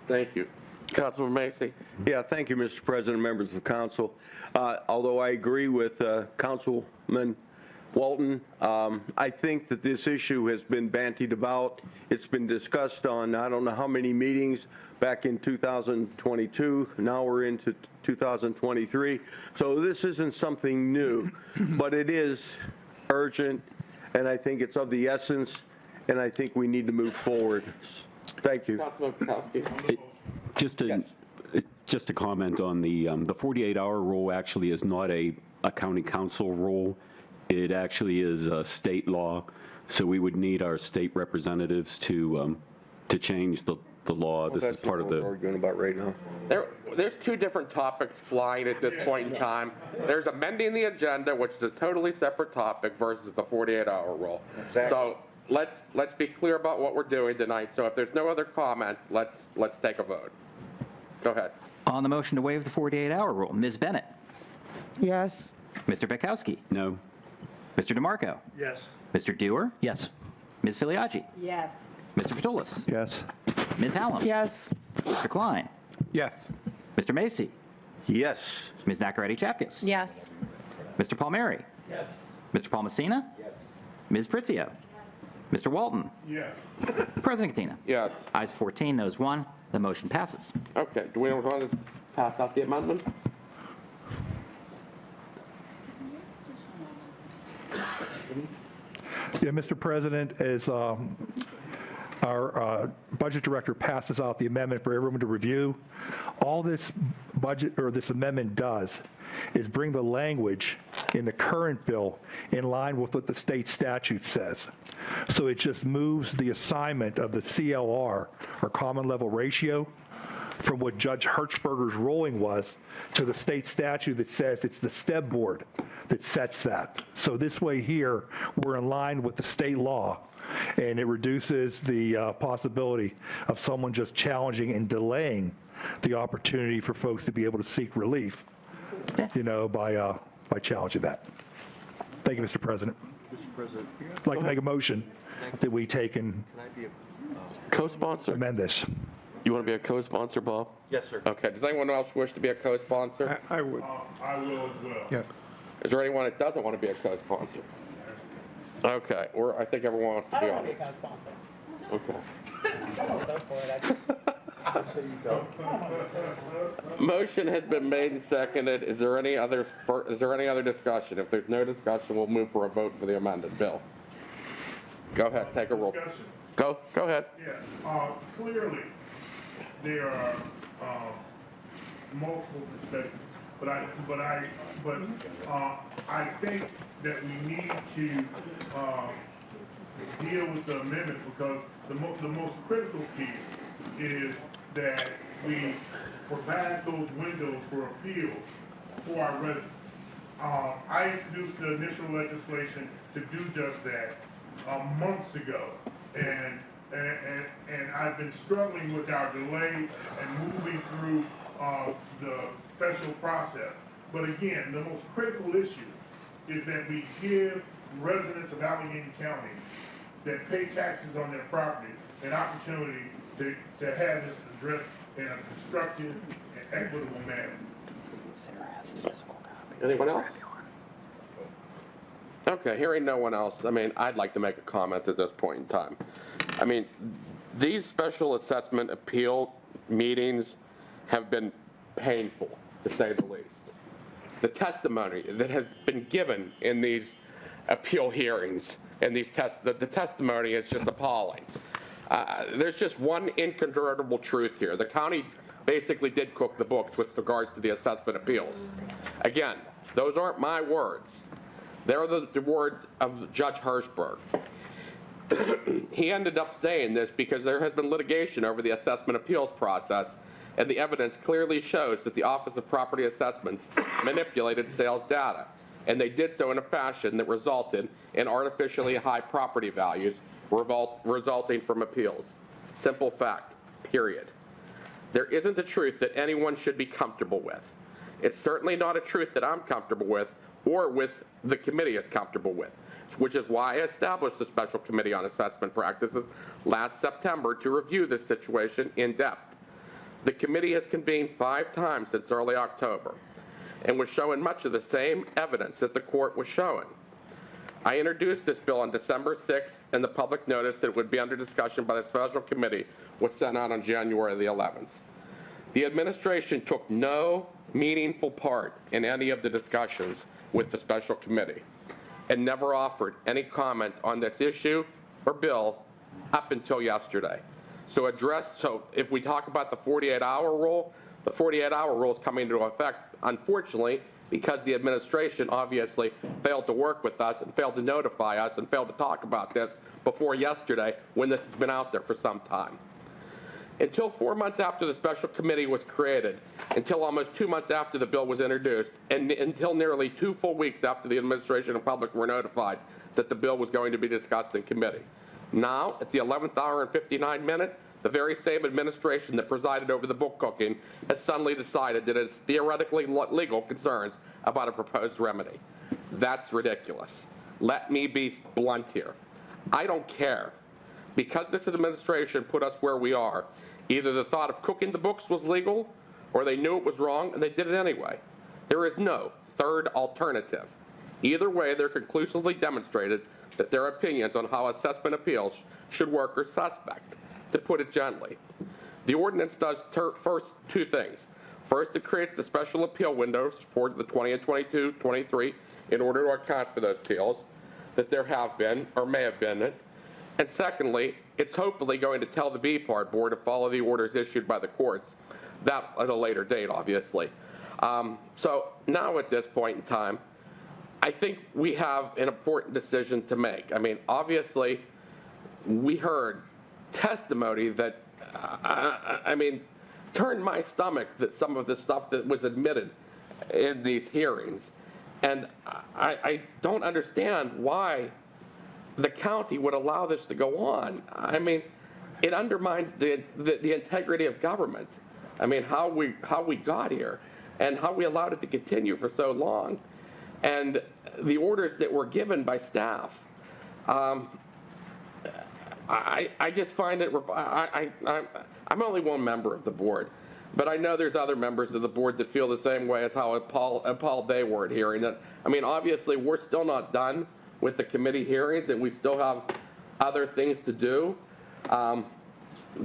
Thank you. Councilman Macy. Yeah, thank you, Mr. President, members of council. Although I agree with Councilman Walton, I think that this issue has been bandied about. It's been discussed on I don't know how many meetings back in 2022. Now we're into 2023. So this isn't something new, but it is urgent, and I think it's of the essence, and I think we need to move forward. Thank you. Just to comment on the 48-hour rule actually is not a county council rule. It actually is a state law, so we would need our state representatives to change the law. Well, this is part of the. What we're arguing about right now. There's two different topics flying at this point in time. There's amending the agenda, which is a totally separate topic, versus the 48-hour rule. Exactly. So let's be clear about what we're doing tonight. So if there's no other comment, let's take a vote. Go ahead. On the motion to waive the 48-hour rule, Ms. Bennett? Yes. Mr. Bekowski? No. Mr. DeMarco? Yes. Mr. Dewar? Yes. Ms. Filiaggi? Yes. Mr. Fatulis? Yes. Ms. Hallam? Yes. Mr. Klein? Yes. Mr. Macy? Yes. Ms. Nacarati-Chapkus? Yes. Mr. Palmieri? Yes. Mr. Palmesina? Yes. Ms. Pritzio? Mr. Walton? Yes. President Katina? Yes. Ayes 14, noes 1. The motion passes. Okay, do we want to pass out the amendment? Yeah, Mr. President, as our budget director passes out the amendment for everyone to review, all this budget or this amendment does is bring the language in the current bill in line with what the state statute says. So it just moves the assignment of the CLR, or common level ratio, from what Judge Hertzberger's ruling was to the state statute that says it's the STEB board that sets that. So this way here, we're in line with the state law, and it reduces the possibility of someone just challenging and delaying the opportunity for folks to be able to seek relief, by challenging that. Thank you, Mr. President. Mr. President. I'd like to make a motion that we take and Co-sponsor? amend this. You want to be a co-sponsor, Bob? Yes, sir. Okay, does anyone else wish to be a co-sponsor? I would. I will as well. Yes. Is there anyone that doesn't want to be a co-sponsor? Okay, I think everyone wants to be on it. Okay. Motion has been made and seconded. Is there any other discussion? If there's no discussion, we'll move for a vote for the amended bill. Go ahead, take a roll. Discussion. Go ahead. Yeah, clearly, there are multiple perspectives, but I think that we need to deal with the amendment, because the most critical piece is that we provide those windows for appeal for our residents. I introduced the initial legislation to do just that months ago, and I've been struggling with our delay and moving through the special process. But again, the most critical issue is that we give residents of Allegheny County that pay taxes on their property an opportunity to have this addressed in a constructive and equitable manner. Anyone else? Okay, hearing no one else, I'd like to make a comment at this point in time. These special assessment appeal meetings have been painful, to say the least. The testimony that has been given in these appeal hearings and the testimony is just appalling. There's just one incontrovertible truth here. The county basically did cook the books with regards to the assessment appeals. Again, those aren't my words. They're the words of Judge Hertzberg. He ended up saying this because there has been litigation over the assessment appeals process, and the evidence clearly shows that the Office of Property Assessments manipulated sales data, and they did so in a fashion that resulted in artificially high property values resulting from appeals. Simple fact, period. There isn't a truth that anyone should be comfortable with. It's certainly not a truth that I'm comfortable with or with the committee is comfortable with, which is why I established the Special Committee on Assessment Practices last September to review this situation in depth. The committee has convened 5 times since early October and was showing much of the same evidence that the court was showing. I introduced this bill on December 6th, and the public notice that it would be under discussion by the Special Committee was sent out on January the 11th. The administration took no meaningful part in any of the discussions with the Special Committee and never offered any comment on this issue or bill up until yesterday. So if we talk about the 48-hour rule, the 48-hour rule is coming into effect, unfortunately, because the administration obviously failed to work with us and failed to notify us and failed to talk about this before yesterday when this has been out there for some time. Until 4 months after the Special Committee was created, until almost 2 months after the bill was introduced, and until nearly 2 full weeks after the administration and public were notified that the bill was going to be discussed in committee. Now, at the 11th hour and 59 minutes, the very same administration that presided over the book cooking has suddenly decided that it has theoretically legal concerns about a proposed remedy. That's ridiculous. Let me be blunt here. I don't care. Because this administration put us where we are, Either the thought of cooking the books was legal, or they knew it was wrong and they did it anyway. There is no third alternative. Either way, they're conclusively demonstrated that their opinions on how assessment appeals should work are suspect, to put it gently. The ordinance does first two things. First, it creates the special appeal windows for the 20 and 22, 23 in order to account for those appeals that there have been or may have been. And secondly, it's hopefully going to tell the B-Part Board to follow the orders issued by the courts. That at a later date, obviously. So now at this point in time, I think we have an important decision to make. I mean, obviously, we heard testimony that, I mean, turned my stomach, that some of the stuff that was admitted in these hearings. And I don't understand why the county would allow this to go on. I mean, it undermines the integrity of government. I mean, how we got here and how we allowed it to continue for so long. And the orders that were given by staff, I just find it, I'm only one member of the board, but I know there's other members of the board that feel the same way as how appalled they were at hearing it. I mean, obviously, we're still not done with the committee hearings, and we still have other things to do.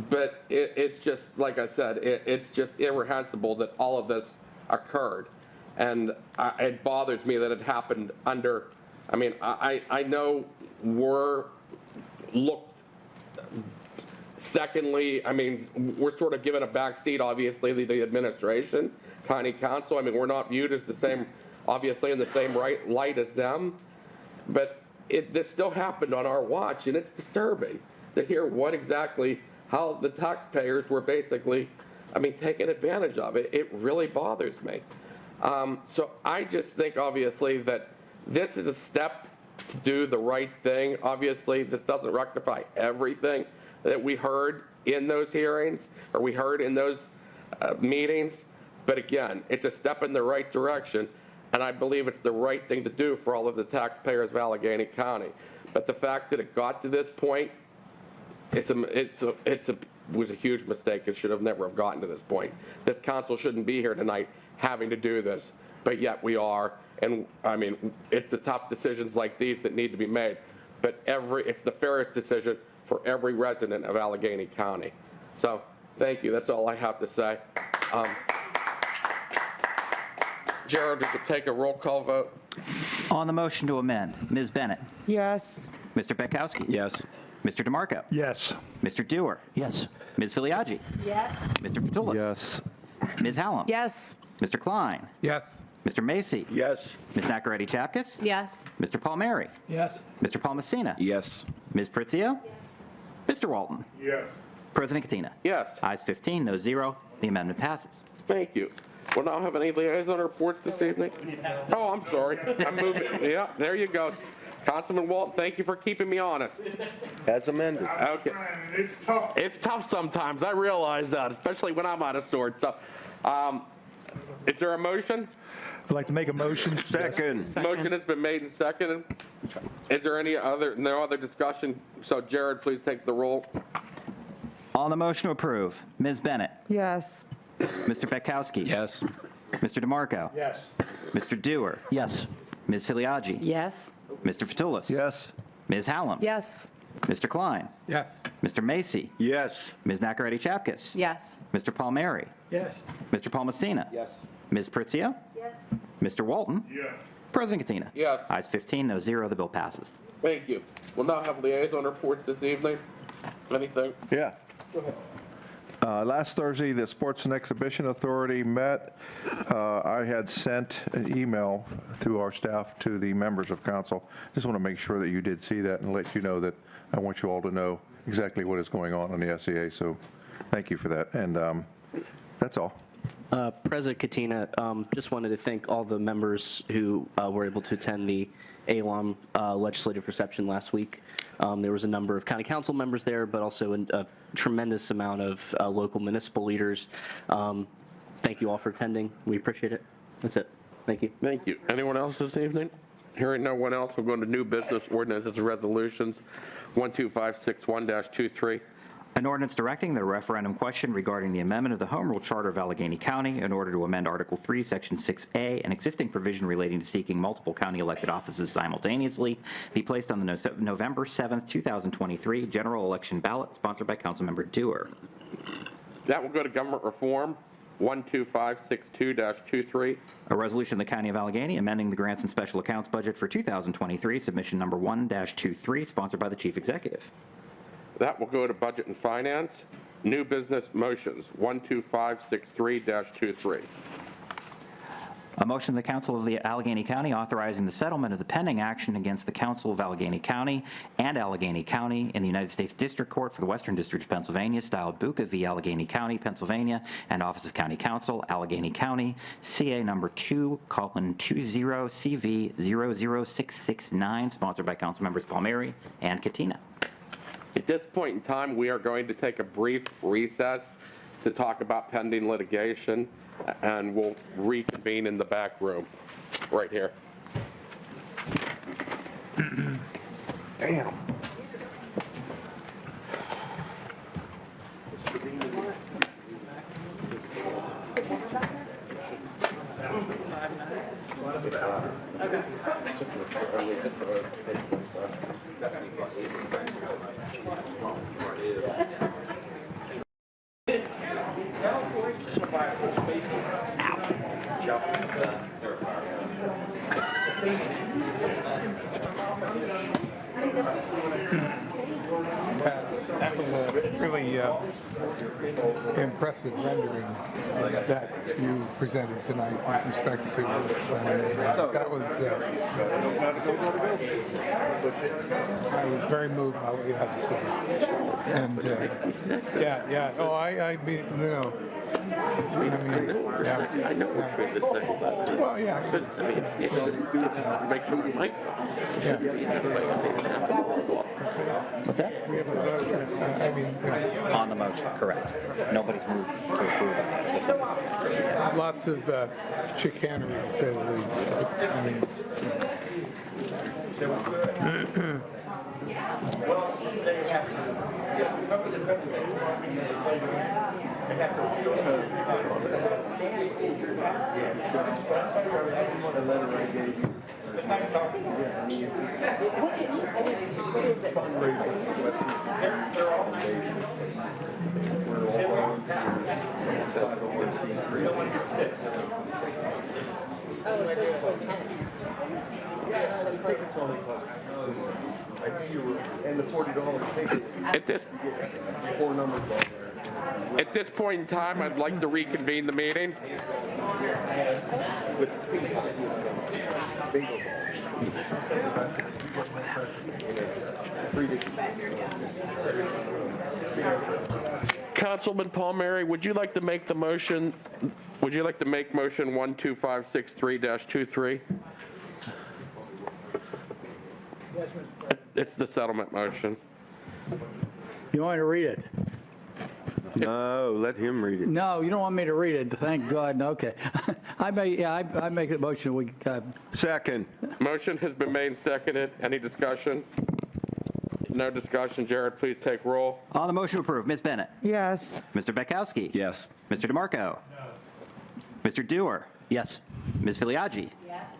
But it's just, like I said, it's just irreprehensible that all of this occurred. And it bothers me that it happened under, I mean, I know we're looked, secondly, I mean, we're sort of given a back seat, obviously, the administration, county council. I mean, we're not viewed as the same, obviously, in the same light as them. But this still happened on our watch, and it's disturbing to hear what exactly, how the taxpayers were basically, I mean, taking advantage of it. It really bothers me. So I just think, obviously, that this is a step to do the right thing. Obviously, this doesn't rectify everything that we heard in those hearings, or we heard in those meetings. But again, it's a step in the right direction, and I believe it's the right thing to do for all of the taxpayers of Allegheny County. But the fact that it got to this point, was a huge mistake. It should have never have gotten to this point. This council shouldn't be here tonight having to do this, but yet we are. And I mean, it's the tough decisions like these that need to be made, but it's the fairest decision for every resident of Allegheny County. So thank you. That's all I have to say. Jared, we could take a roll call vote. On the motion to amend, Ms. Bennett. Yes. Mr. Betkowski. Yes. Mr. DeMarco. Yes. Mr. Dewar. Yes. Ms. Filiaggi. Yes. Mr. Fatulis. Yes. Ms. Hallam. Yes. Mr. Klein. Yes. Mr. Macy. Yes. Ms. Nacaretti Chapkus. Yes. Mr. Palmieri. Yes. Mr. Palmacina. Yes. Ms. Pritzio. Mr. Walton. Yes. President Katina. Yes. Ayes 15, no 0. The amendment passes. Thank you. We'll now have any liaison reports this evening. Oh, I'm sorry. I'm moving. Yeah, there you go. Councilman Walton, thank you for keeping me honest. As amended. Okay. It's tough. It's tough sometimes. I realize that, especially when I'm out of sorts. So, is there a motion? I'd like to make a motion. Second. Motion has been made and seconded. Is there no other discussion? So, Jared, please take the roll. On the motion to approve, Ms. Bennett. Yes. Mr. Betkowski. Yes. Mr. DeMarco. Yes. Mr. Dewar. Yes. Ms. Filiaggi. Yes. Mr. Fatulis. Yes. Ms. Hallam. Yes. Mr. Klein. Yes. Mr. Macy. Yes. Ms. Nacaretti Chapkus. Yes. Mr. Palmieri. Yes. Mr. Palmacina. Yes. Ms. Pritzio. Yes. Mr. Walton. Yes. President Katina. Yes. Ayes 15, no 0. The bill passes. Thank you. We'll now have liaison reports this evening. Anything? Yeah. Last Thursday, the Sports and Exhibition Authority met. I had sent an email through our staff to the members of council. Just want to make sure that you did see that and let you know that I want you all to know exactly what is going on the SEA. So thank you for that. And that's all. President Katina, just wanted to thank all the members who were able to attend the ALOM legislative reception last week. There was a number of county council members there, but also a tremendous amount of local municipal leaders. Thank you all for attending. We appreciate it. That's it. Thank you. Thank you. Anyone else this evening? Hearing no one else, we'll go into new business ordinances and resolutions. 12561-23. An ordinance directing the referendum question regarding the amendment of the Home Rule Charter of Allegheny County in order to amend Article 3, Section 6A, an existing provision relating to seeking multiple county elected offices simultaneously, be placed on the November 7th, 2023 general election ballot, sponsored by Councilmember Dewar. That will go to government reform, 12562-23. A resolution of the County of Allegheny amending the grants and special accounts budget for 2023, submission number 1-23, sponsored by the Chief Executive. That will go to budget and finance. New business motions, 12563-23. A motion of the Council of the Allegheny County authorizing the settlement of the pending action against the Council of Allegheny County and Allegheny County in the United States District Court for the Western District of Pennsylvania, styled Buca v. Allegheny County, Pennsylvania, and Office of County Counsel, Allegheny County, CA number 2:20CV00669, sponsored by Councilmembers Palmieri and Katina. At this point in time, we are going to take a brief recess to talk about pending litigation, and we'll reconvene in the back room, right here. Damn. That was a really impressive rendering that you presented tonight with respect to that was I was very moved by what you had to say. And yeah. Oh, I mean, you know. I know we're trying to say that. Well, yeah. Make sure my mic's on. What's that? I mean, On the motion, correct. Nobody's moved to approve it. lots of chicanery, to say the least. I mean, At this point in time, I'd like to reconvene the meeting. Councilman Palmieri, would you like to make the motion? Would you like to make motion 12563-23? It's the settlement motion. You want me to read it? No, let him read it. No, you don't want me to read it. Thank God. Okay. I make a motion. We Second. Motion has been made and seconded. Any discussion? No discussion. Jared, please take roll. On the motion to approve, Ms. Bennett. Yes. Mr. Bekowski. Yes. Mr. DeMarco. No. Mr. Dewar. Yes. Ms. Filiaggi. Yes.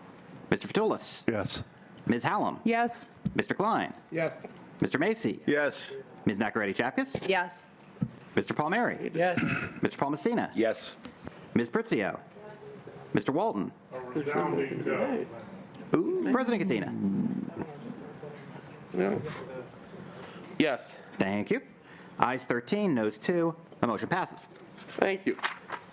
Mr. Fatulis. Yes. Ms. Hallam. Yes. Mr. Klein. yes. Mr. Macy. Yes. Ms. Nacarati-Chapkus. Yes. Mr. Palmieri. Yes. Mr. Palmacina. Yes. Ms. Pritzio. Mr. Walton. President Katina. No. Yes. Thank you. Ayes 13, noes 2. The motion passes. Thank you.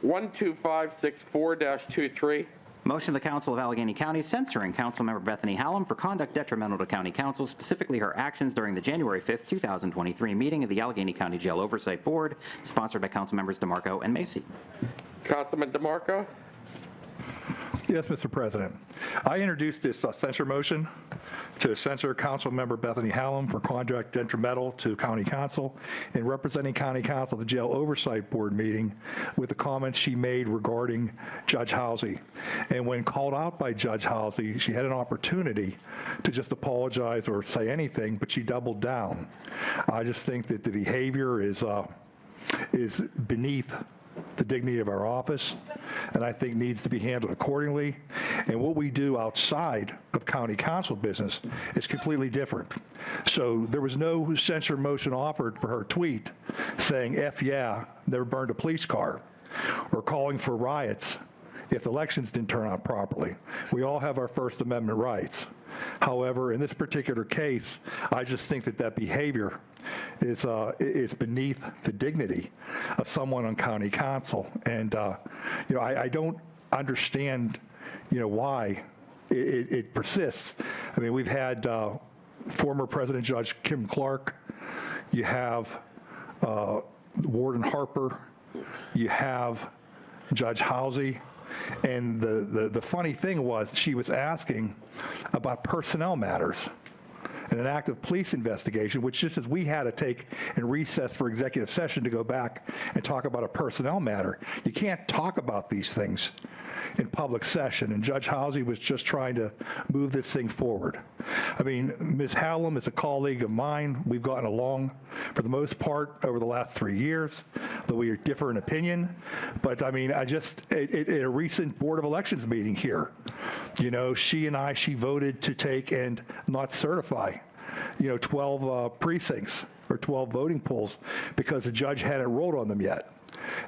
12564-23. Motion of the Council of Allegheny County censoring Councilmember Bethany Hallam for conduct detrimental to County Council, specifically her actions during the January 5th, 2023 meeting of the Allegheny County Jail Oversight Board, sponsored by Councilmembers DeMarco and Macy. Councilman DeMarco? Yes, Mr. President. I introduced this censure motion to censure Councilmember Bethany Hallam for conduct detrimental to County Council in representing County Council at the Jail Oversight Board meeting with the comments she made regarding Judge Halsey. And when called out by Judge Halsey, she had an opportunity to just apologize or say anything, but she doubled down. I just think that the behavior is beneath the dignity of our office, and I think needs to be handled accordingly. And what we do outside of county council business is completely different. So there was no censure motion offered for her tweet saying, F yeah, never burned a police car, or calling for riots if elections didn't turn out properly. We all have our First Amendment rights. However, in this particular case, I just think that behavior is beneath the dignity of someone on county council. And, I don't understand, why it persists. I mean, we've had former President Judge Kim Clark, you have Warden Harper, you have Judge Halsey. And the funny thing was she was asking about personnel matters and an active police investigation, which just as we had to take and recess for executive session to go back and talk about a personnel matter. You can't talk about these things in public session, and Judge Halsey was just trying to move this thing forward. I mean, Ms. Hallam is a colleague of mine. We've gotten along for the most part over the last 3 years, though we differ in opinion. But I mean, at a recent Board of Elections meeting here, she voted to take and not certify, 12 precincts or 12 voting polls because the judge hadn't ruled on them yet.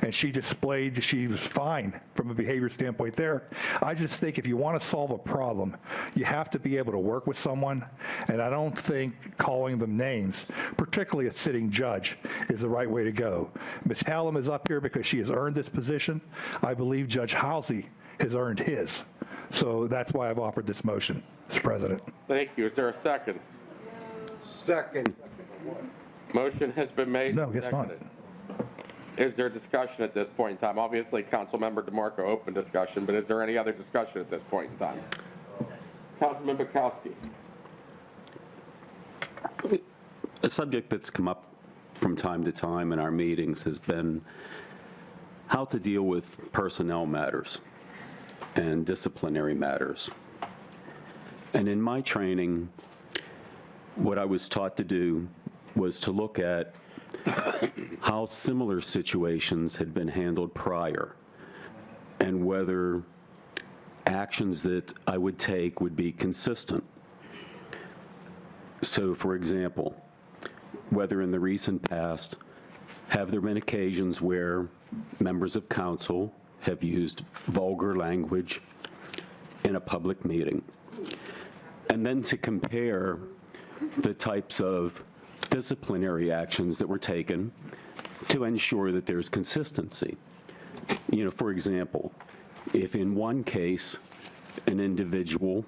And she displayed she was fine from a behavior standpoint there. I just think if you want to solve a problem, you have to be able to work with someone, and I don't think calling them names, particularly a sitting judge, is the right way to go. Ms. Hallam is up here because she has earned this position. I believe Judge Halsey has earned his. So that's why I've offered this motion, Mr. President. Thank you. Is there a second? Second. Motion has been made. No, guess not. Is there discussion at this point in time? Obviously, Councilmember DeMarco opened discussion, but is there any other discussion at this point in time? Councilman Bukowski. A subject that's come up from time to time in our meetings has been how to deal with personnel matters and disciplinary matters. And in my training, what I was taught to do was to look at how similar situations had been handled prior and whether actions that I would take would be consistent. So, for example, whether in the recent past, have there been occasions where members of council have used vulgar language in a public meeting? And then to compare the types of disciplinary actions that were taken to ensure that there's consistency. For example, if in one case an individual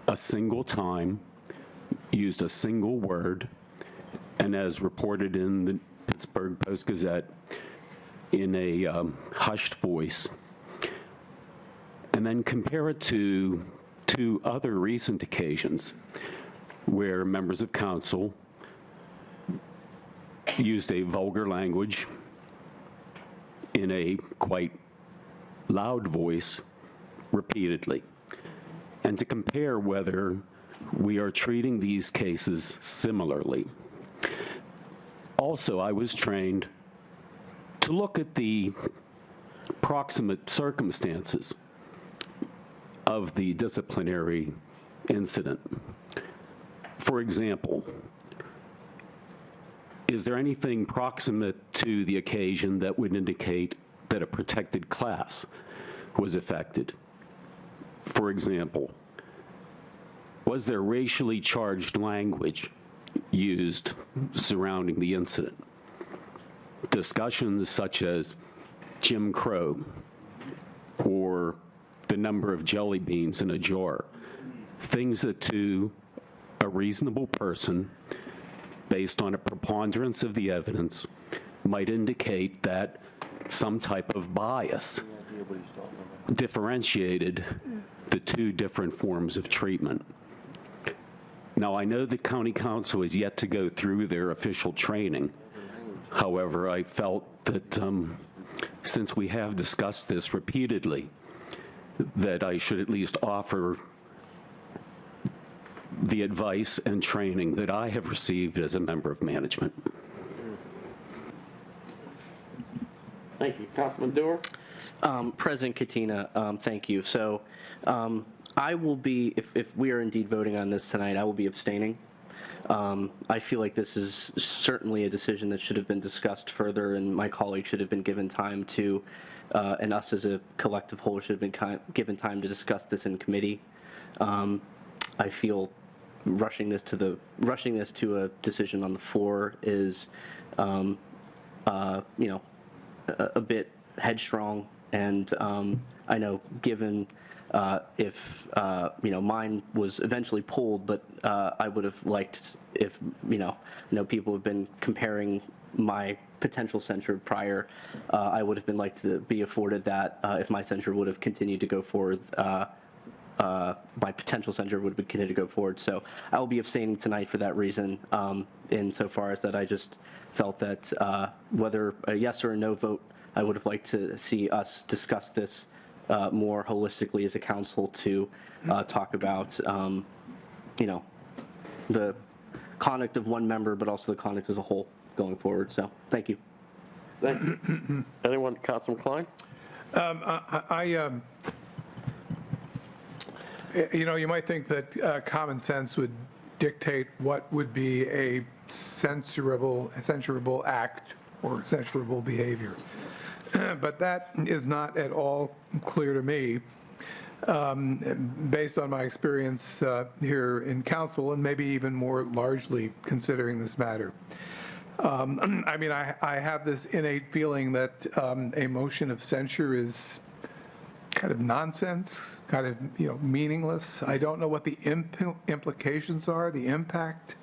a single time used a single word, and as reported in the Pittsburgh Post-Gazette in a hushed voice, and then compare it to two other recent occasions where members of council used a vulgar language in a quite loud voice repeatedly, and to compare whether we are treating these cases similarly. Also, I was trained to look at the proximate circumstances of the disciplinary incident. For example, is there anything proximate to the occasion that would indicate that a protected class was affected? For example, was there racially charged language used surrounding the incident? Discussions such as Jim Crow or the number of jelly beans in a jar, things that to a reasonable person, based on a preponderance of the evidence, might indicate that some type of bias differentiated the two different forms of treatment. Now, I know the county council is yet to go through their official training. However, I felt that since we have discussed this repeatedly, that I should at least offer the advice and training that I have received as a member of management. Thank you. Councilman Dewar? President Katina, thank you. So I will be, if we are indeed voting on this tonight, I will be abstaining. I feel like this is certainly a decision that should have been discussed further, and my colleagues should have been given time to, and us as a collective whole should have been given time to discuss this in committee. I feel rushing this to a decision on the floor is, you know, a bit headstrong, and I know given if you know, mine was eventually pulled, but I would have liked if, you know, I know people have been comparing my potential censure prior. I would have been like to be afforded that if my censure would have continued to go forward. My potential censure would have continued to go forward. So I will be abstaining tonight for that reason, insofar as that I just felt that whether a yes or a no vote, I would have liked to see us discuss this more holistically as a council to talk about, you know, the conduct of one member, but also the conduct as a whole going forward. So thank you. Thank you. Anyone? Councilman Klein? You know, you might think that common sense would dictate what would be a censurable act or censurable behavior. But that is not at all clear to me, based on my experience here in council, and maybe even more largely considering this matter. I mean, I have this innate feeling that a motion of censure is kind of nonsense, kind of, you know, meaningless. I don't know what the implications are, the impact.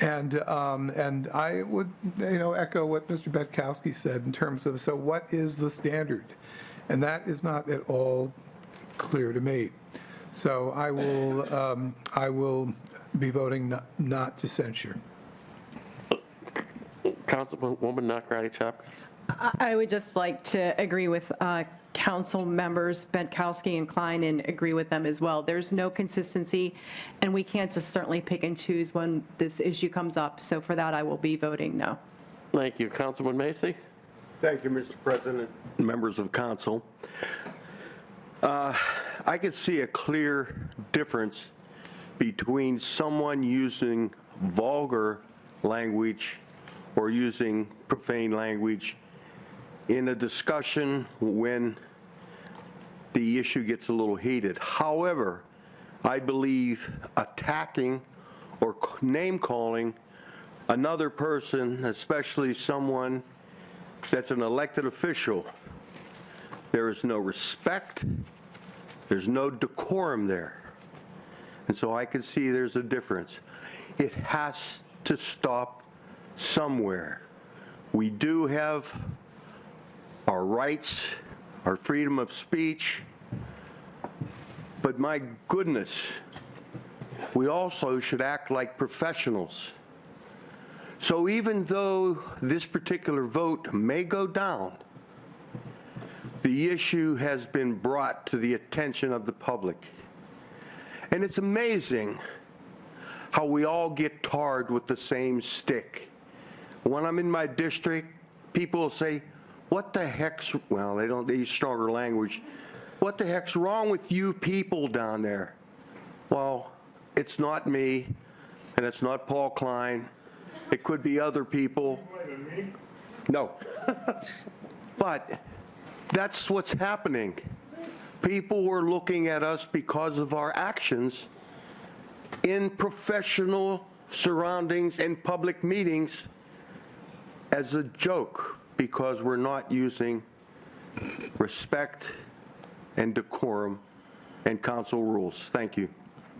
And I would, you know, echo what Mr. Betkowski said in terms of, so what is the standard? And that is not at all clear to me. So I will be voting not to censure. Councilwoman Nakaradi-Chapman? I would just like to agree with council members Betkowski and Klein and agree with them as well. There's no consistency, and we can't just certainly pick and choose when this issue comes up. So for that, I will be voting no. Thank you. Councilman Macy? Thank you, Mr. President, members of council. I could see a clear difference between someone using vulgar language or using profane language in a discussion when the issue gets a little heated. However, I believe attacking or name-calling another person, especially someone that's an elected official, there is no respect, there's no decorum there. And so I can see there's a difference. It has to stop somewhere. We do have our rights, our freedom of speech, but my goodness, we also should act like professionals. So even though this particular vote may go down, the issue has been brought to the attention of the public. And it's amazing how we all get tarred with the same stick. When I'm in my district, people will say, what the heck's, well, they use stronger language. What the heck's wrong with you people down there? Well, it's not me, and it's not Paul Klein. It could be other people. No. But that's what's happening. People were looking at us because of our actions in professional surroundings and public meetings as a joke, because we're not using respect and decorum and council rules. Thank you.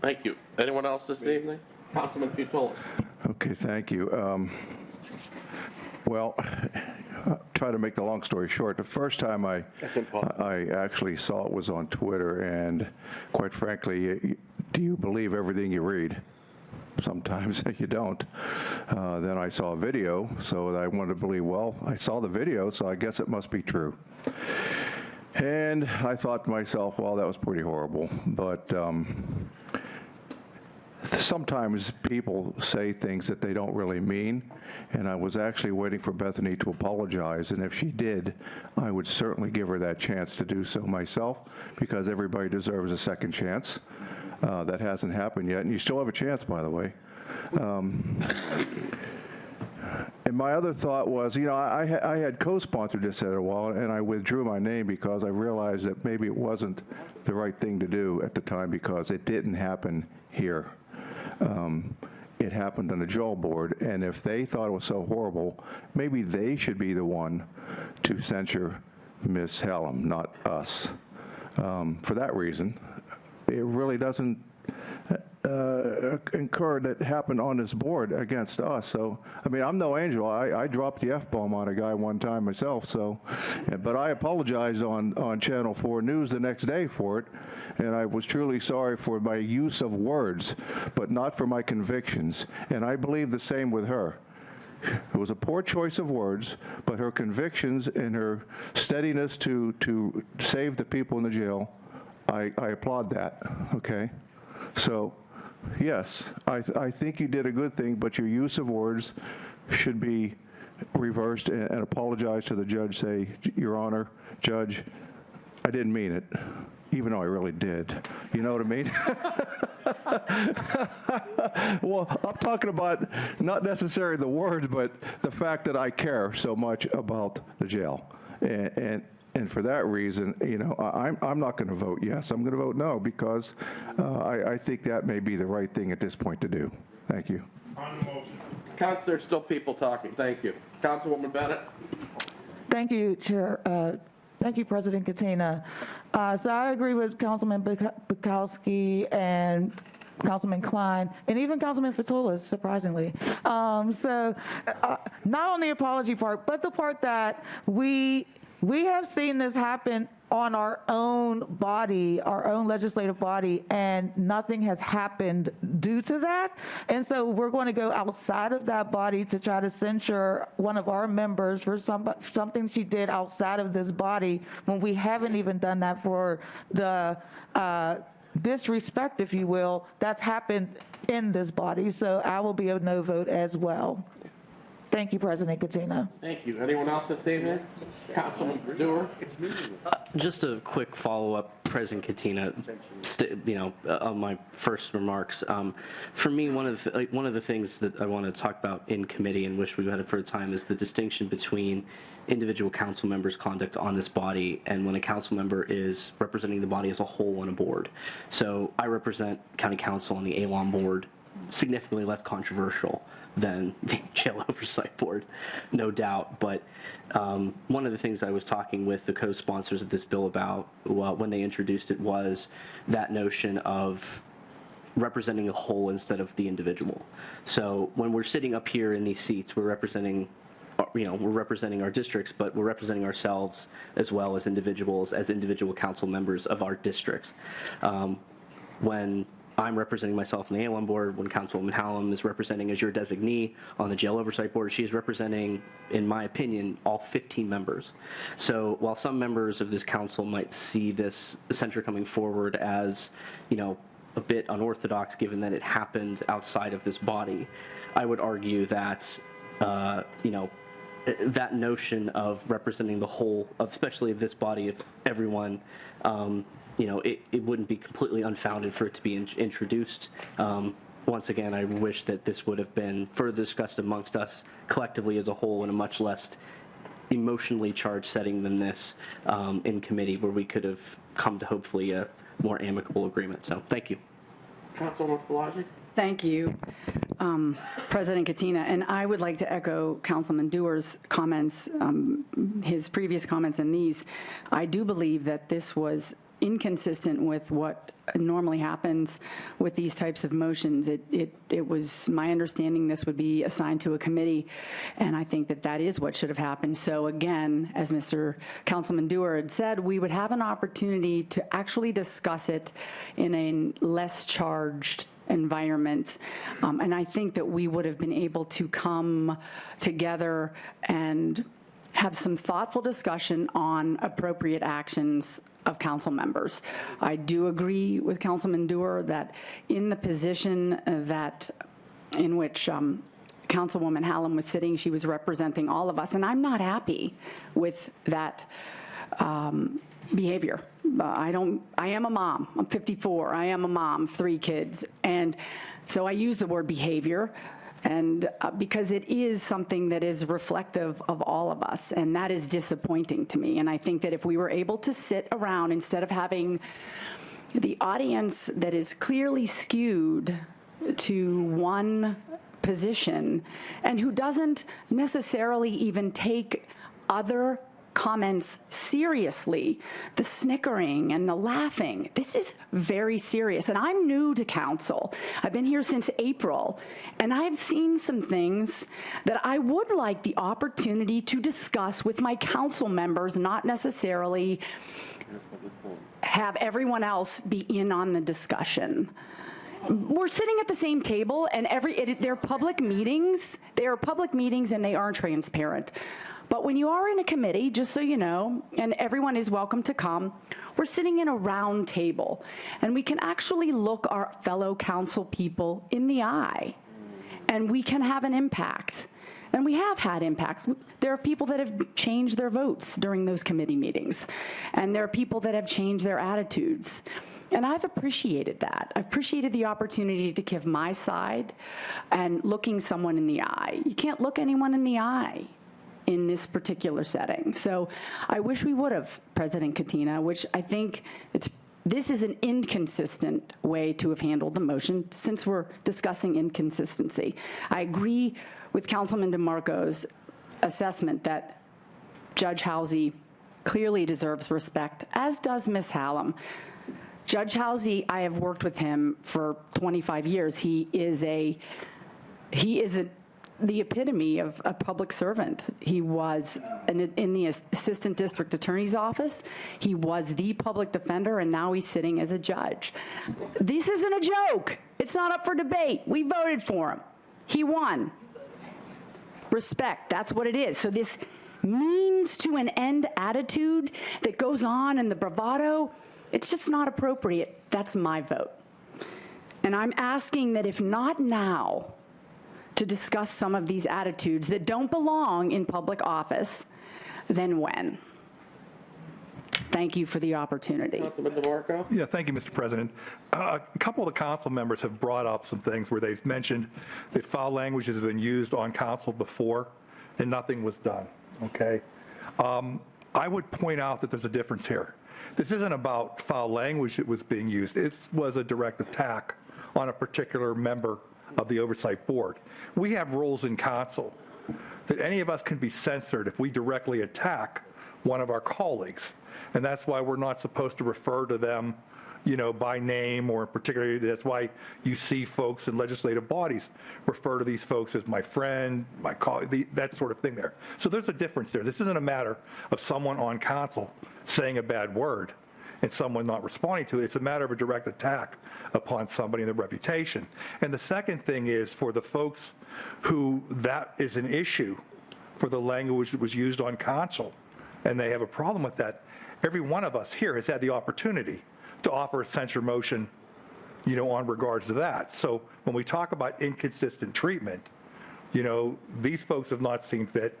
Thank you. Anyone else this evening? Councilman Futulis. Okay, thank you. Well, try to make the long story short, the first time I actually saw it was on Twitter, and quite frankly, do you believe everything you read? Sometimes you don't. Then I saw a video, so I wanted to believe, well, I saw the video, so I guess it must be true. And I thought to myself, well, that was pretty horrible. But sometimes people say things that they don't really mean, and I was actually waiting for Bethany to apologize, and if she did, I would certainly give her that chance to do so myself, because everybody deserves a second chance. That hasn't happened yet, and you still have a chance, by the way. And my other thought was, you know, I had co-sponsored this at a while, and I withdrew my name because I realized that maybe it wasn't the right thing to do at the time, because it didn't happen here. It happened on the Joel board, and if they thought it was so horrible, maybe they should be the one to censure Ms. Hallam, not us. For that reason, it really doesn't incur that happened on this board against us. So, I mean, I'm no angel. I dropped the F-bomb on a guy one time myself, so, but I apologized on Channel 4 News the next day for it, and I was truly sorry for my use of words, but not for my convictions. And I believe the same with her. It was a poor choice of words, but her convictions and her steadiness to save the people in the jail, I applaud that, okay? So, yes, I think you did a good thing, but your use of words should be reversed, and apologize to the judge. Say, Your Honor, Judge, I didn't mean it, even though I really did. You know what I mean? Well, I'm talking about not necessarily the words, but the fact that I care so much about the jail. And for that reason, you know, I'm not going to vote yes. I'm going to vote no, because I think that may be the right thing at this point to do. Thank you. On the motion. Council, there's still people talking. Thank you. Councilwoman Bennett. Thank you, Chair. Thank you, President Katina. So I agree with Councilman Bukowski and Councilman Klein, and even Councilman Fatulis, surprisingly. So not on the apology part, but the part that we have seen this happen on our own body, our own legislative body, and nothing has happened due to that. And so we're going to go outside of that body to try to censure one of our members for something she did outside of this body, when we haven't even done that for the disrespect, if you will, that's happened in this body. So I will be a no vote as well. Thank you, President Katina. Thank you. Anyone else that stayed in? Councilman Dewar? Just a quick follow-up, President Katina, on my first remarks. For me, one of the things that I want to talk about in committee and wish we had it for a time is the distinction between individual council members' conduct on this body and when a council member is representing the body as a whole on a board. So I represent county council on the AWOM board, significantly less controversial than the jail oversight board, no doubt. But one of the things I was talking with the co-sponsors of this bill about when they introduced it was that notion of representing a whole instead of the individual. So when we're sitting up here in these seats, we're representing our districts, but we're representing ourselves as well as individuals, as individual council members of our districts. When I'm representing myself on the A1 board, when Councilwoman Hallam is representing as your designee on the jail oversight board, she's representing, in my opinion, all 15 members. So while some members of this council might see this censure coming forward as, a bit unorthodox given that it happened outside of this body, I would argue that, that notion of representing the whole, especially of this body, of everyone, it wouldn't be completely unfounded for it to be introduced. Once again, I wish that this would have been further discussed amongst us collectively as a whole in a much less emotionally charged setting than this in committee, where we could have come to hopefully a more amicable agreement. So thank you. Councilwoman Falaji. Thank you, President Katina. And I would like to echo Councilman Dewar's comments, his previous comments and these. I do believe that this was inconsistent with what normally happens with these types of motions. It was my understanding this would be assigned to a committee, and I think that that is what should have happened. So again, as Mr. Councilman Dewar had said, we would have an opportunity to actually discuss it in a less charged environment. And I think that we would have been able to come together and have some thoughtful discussion on appropriate actions of council members. I do agree with Councilman Dewar that in the position in which Councilwoman Hallam was sitting, she was representing all of us, and I'm not happy with that behavior. I am a mom. I'm 54. I am a mom, 3 kids. And so I use the word behavior, and because it is something that is reflective of all of us, and that is disappointing to me. And I think that if we were able to sit around instead of having the audience that is clearly skewed to one position and who doesn't necessarily even take other comments seriously, the snickering and the laughing. This is very serious. And I'm new to council. I've been here since April, and I've seen some things that I would like the opportunity to discuss with my council members, not necessarily have everyone else be in on the discussion. We're sitting at the same table, and they're public meetings. They are public meetings, and they are transparent. But when you are in a committee, just so you know, and everyone is welcome to come, we're sitting in a round table, and we can actually look our fellow council people in the eye, and we can have an impact. And we have had impact. There are people that have changed their votes during those committee meetings, and there are people that have changed their attitudes. And I've appreciated that. I've appreciated the opportunity to give my side and looking someone in the eye. You can't look anyone in the eye in this particular setting. So I wish we would have, President Katina, which I think this is an inconsistent way to have handled the motion since we're discussing inconsistency. I agree with Councilman DeMarco's assessment that Judge Halsey clearly deserves respect, as does Ms. Hallam. Judge Halsey, I have worked with him for 25 years. He is the epitome of a public servant. He was in the assistant district attorney's office. He was the public defender, and now he's sitting as a judge. This isn't a joke. It's not up for debate. We voted for him. He won. Respect, that's what it is. So this means to an end attitude that goes on in the bravado, it's just not appropriate. That's my vote. And I'm asking that if not now, to discuss some of these attitudes that don't belong in public office, then when? Thank you for the opportunity. Councilman DeMarco? Yeah, thank you, Mr. President. A couple of the council members have brought up some things where they've mentioned that foul language has been used on council before and nothing was done, okay? I would point out that there's a difference here. This isn't about foul language that was being used. It was a direct attack on a particular member of the Oversight Board. We have rules in council that any of us can be censored if we directly attack one of our colleagues. And that's why we're not supposed to refer to them, by name, or particularly that's why you see folks in legislative bodies refer to these folks as my friend, my colleague, that sort of thing there. So there's a difference there. This isn't a matter of someone on council saying a bad word and someone not responding to it. It's a matter of a direct attack upon somebody and their reputation. And the second thing is for the folks who that is an issue for the language that was used on council, and they have a problem with that. Every one of us here has had the opportunity to offer a censure motion, on regards to that. So when we talk about inconsistent treatment, these folks have not seen fit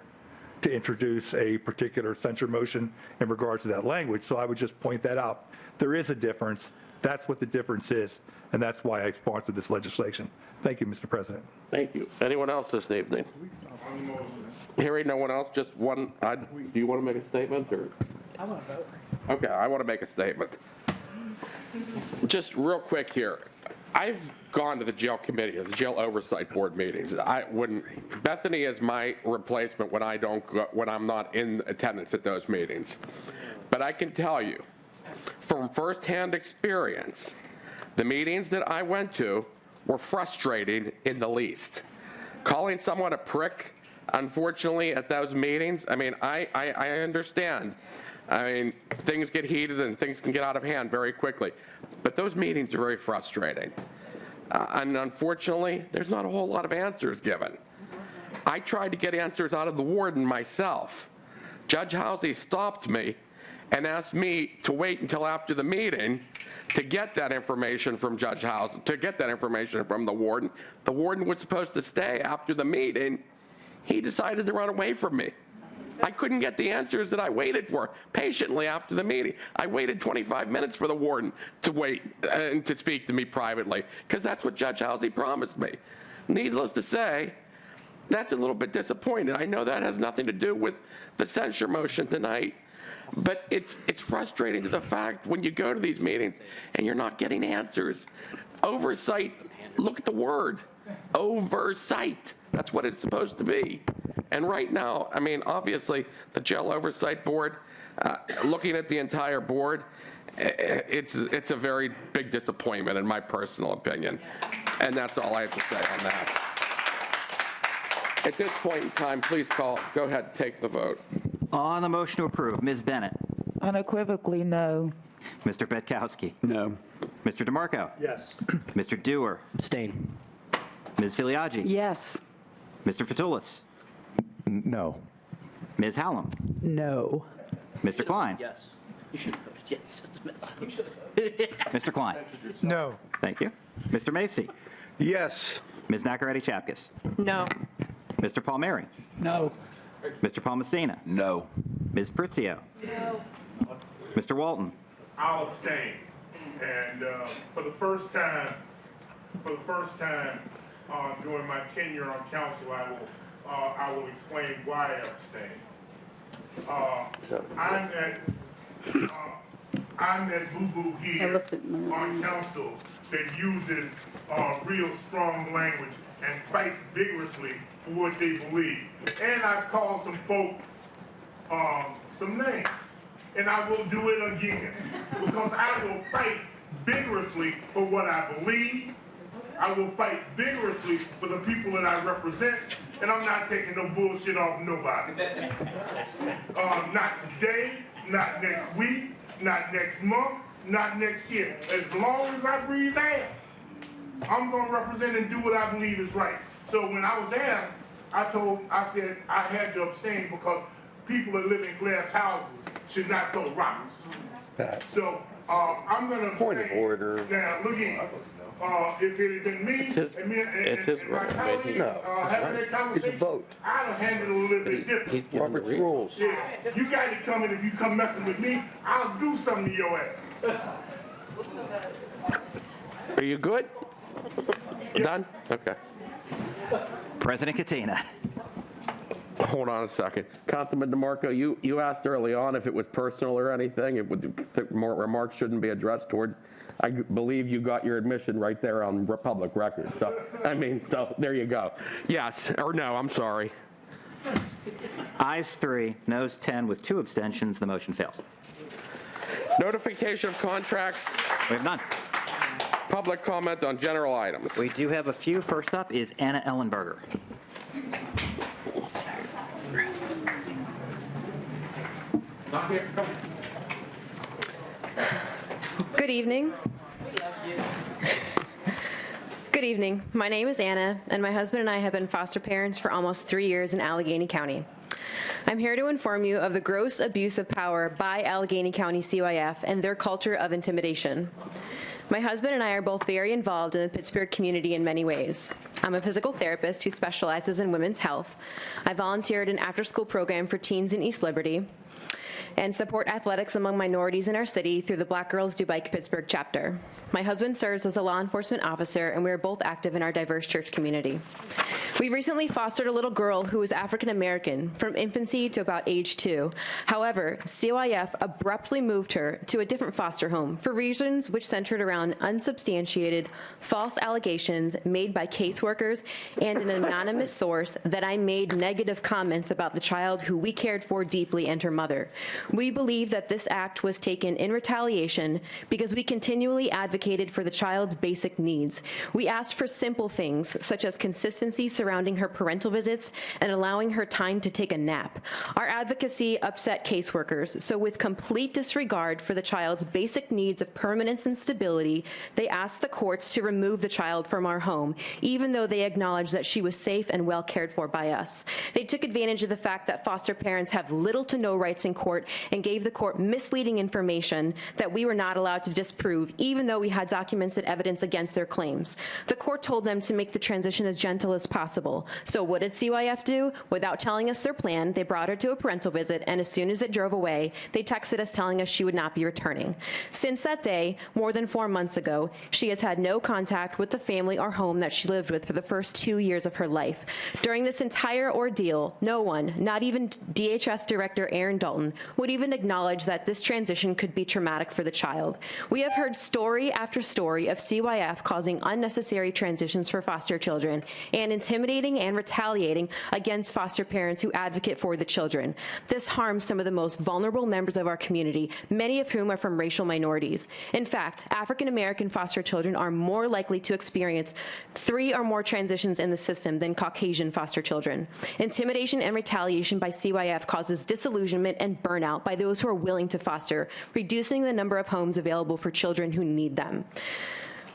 to introduce a particular censure motion in regards to that language. So I would just point that out. There is a difference. That's what the difference is, and that's why I sponsored this legislation. Thank you, Mr. President. Thank you. Anyone else this evening? Hearing no one else, just one. Do you want to make a statement, or? I want to vote. Okay, I want to make a statement. Just real quick here. I've gone to the jail committee or the jail oversight board meetings. When Bethany is my replacement when I'm not in attendance at those meetings. But I can tell you from firsthand experience, the meetings that I went to were frustrating in the least. Calling someone a prick, unfortunately, at those meetings, I mean, I understand. I mean, things get heated and things can get out of hand very quickly. But those meetings are very frustrating. And unfortunately, there's not a whole lot of answers given. I tried to get answers out of the warden myself. Judge Housey stopped me and asked me to wait until after the meeting to get that information from Judge Housey, to get that information from the warden. The warden was supposed to stay after the meeting. He decided to run away from me. I couldn't get the answers that I waited for patiently after the meeting. I waited 25 minutes for the warden to wait and to speak to me privately, because that's what Judge Housey promised me. Needless to say, that's a little bit disappointing. I know that has nothing to do with the censure motion tonight, but it's frustrating to the fact when you go to these meetings and you're not getting answers. Oversight, look at the word, oversight. That's what it's supposed to be. And right now, I mean, obviously, the Jail Oversight Board, looking at the entire board, it's a very big disappointment in my personal opinion. And that's all I have to say on that. At this point in time, please go ahead and take the vote. On the motion to approve, Ms. Bennett. Unequivocally, no. Mr. Petkowski. No. Mr. DeMarco. Yes. Mr. Dewar. Abstain. Ms. Filiaggi. Yes. Mr. Fatulis. No. Ms. Hallam. No. Mr. Klein. Yes. You should have voted yes. You should have voted. Mr. Klein. No. Thank you. Mr. Macy. Yes. Ms. Nacarati-Chapkus. No. Mr. Palmieri. No. Mr. Palmesina. No. Ms. Pritzio. No. Mr. Walton. I'll abstain. And for the first time during my tenure on council, I will explain why I abstain. I'm that boo-boo here on council that uses real strong language and fights vigorously for what they believe. And I call some folk some names. And I will do it again, because I will fight vigorously for what I believe. I will fight vigorously for the people that I represent, and I'm not taking no bullshit off nobody. Not today, not next week, not next month, not next year. As long as I breathe air, I'm gonna represent and do what I believe is right. So when I was asked, I said I had to abstain because people that live in glass houses should not throw rocks. So I'm going to Point of order. Now, look here. If it had been me and my colleague having that conversation, It's a vote. I'd have handled it a little bit different. Robert's rules. Yeah, you guys are coming, if you come messing with me, I'll do something to your ass. Are you good? Done? Okay. President Katina. Hold on a second. Councilman DeMarco, you asked early on if it was personal or anything, more remarks shouldn't be addressed toward. I believe you got your admission right there on public record. So, so there you go. Yes, or no, I'm sorry. Ayes 3, noes 10, with 2 abstentions. The motion fails. Notification of contracts. We have none. Public comment on general items. We do have a few. First up is Anna Ellenberger. Not here. Good evening. Good evening. My name is Anna, and my husband and I have been foster parents for almost 3 years in Allegheny County. I'm here to inform you of the gross abuse of power by Allegheny County CYF and their culture of intimidation. My husband and I are both very involved in the Pittsburgh community in many ways. I'm a physical therapist who specializes in women's health. I volunteered an after-school program for teens in East Liberty and support athletics among minorities in our city through the Black Girls Do Bike Pittsburgh chapter. My husband serves as a law enforcement officer, and we are both active in our diverse church community. We recently fostered a little girl who was African American from infancy to about age 2. However, CYF abruptly moved her to a different foster home for reasons which centered around unsubstantiated false allegations made by caseworkers and an anonymous source that I made negative comments about the child who we cared for deeply and her mother. We believe that this act was taken in retaliation because we continually advocated for the child's basic needs. We asked for simple things such as consistency surrounding her parental visits and allowing her time to take a nap. Our advocacy upset caseworkers, so with complete disregard for the child's basic needs of permanence and stability, they asked the courts to remove the child from our home, even though they acknowledged that she was safe and well cared for by us. They took advantage of the fact that foster parents have little to no rights in court and gave the court misleading information that we were not allowed to disprove, even though we had documented evidence against their claims. The court told them to make the transition as gentle as possible. So what did CYF do? Without telling us their plan, they brought her to a parental visit, and as soon as it drove away, they texted us telling us she would not be returning. Since that day, more than 4 months ago, she has had no contact with the family or home that she lived with for the first 2 years of her life. During this entire ordeal, no one, not even DHS Director Aaron Dalton, would even acknowledge that this transition could be traumatic for the child. We have heard story after story of CYF causing unnecessary transitions for foster children and intimidating and retaliating against foster parents who advocate for the children. This harms some of the most vulnerable members of our community, many of whom are from racial minorities. In fact, African American foster children are more likely to experience 3 or more transitions in the system than Caucasian foster children. Intimidation and retaliation by CYF causes disillusionment and burnout by those who are willing to foster, reducing the number of homes available for children who need them.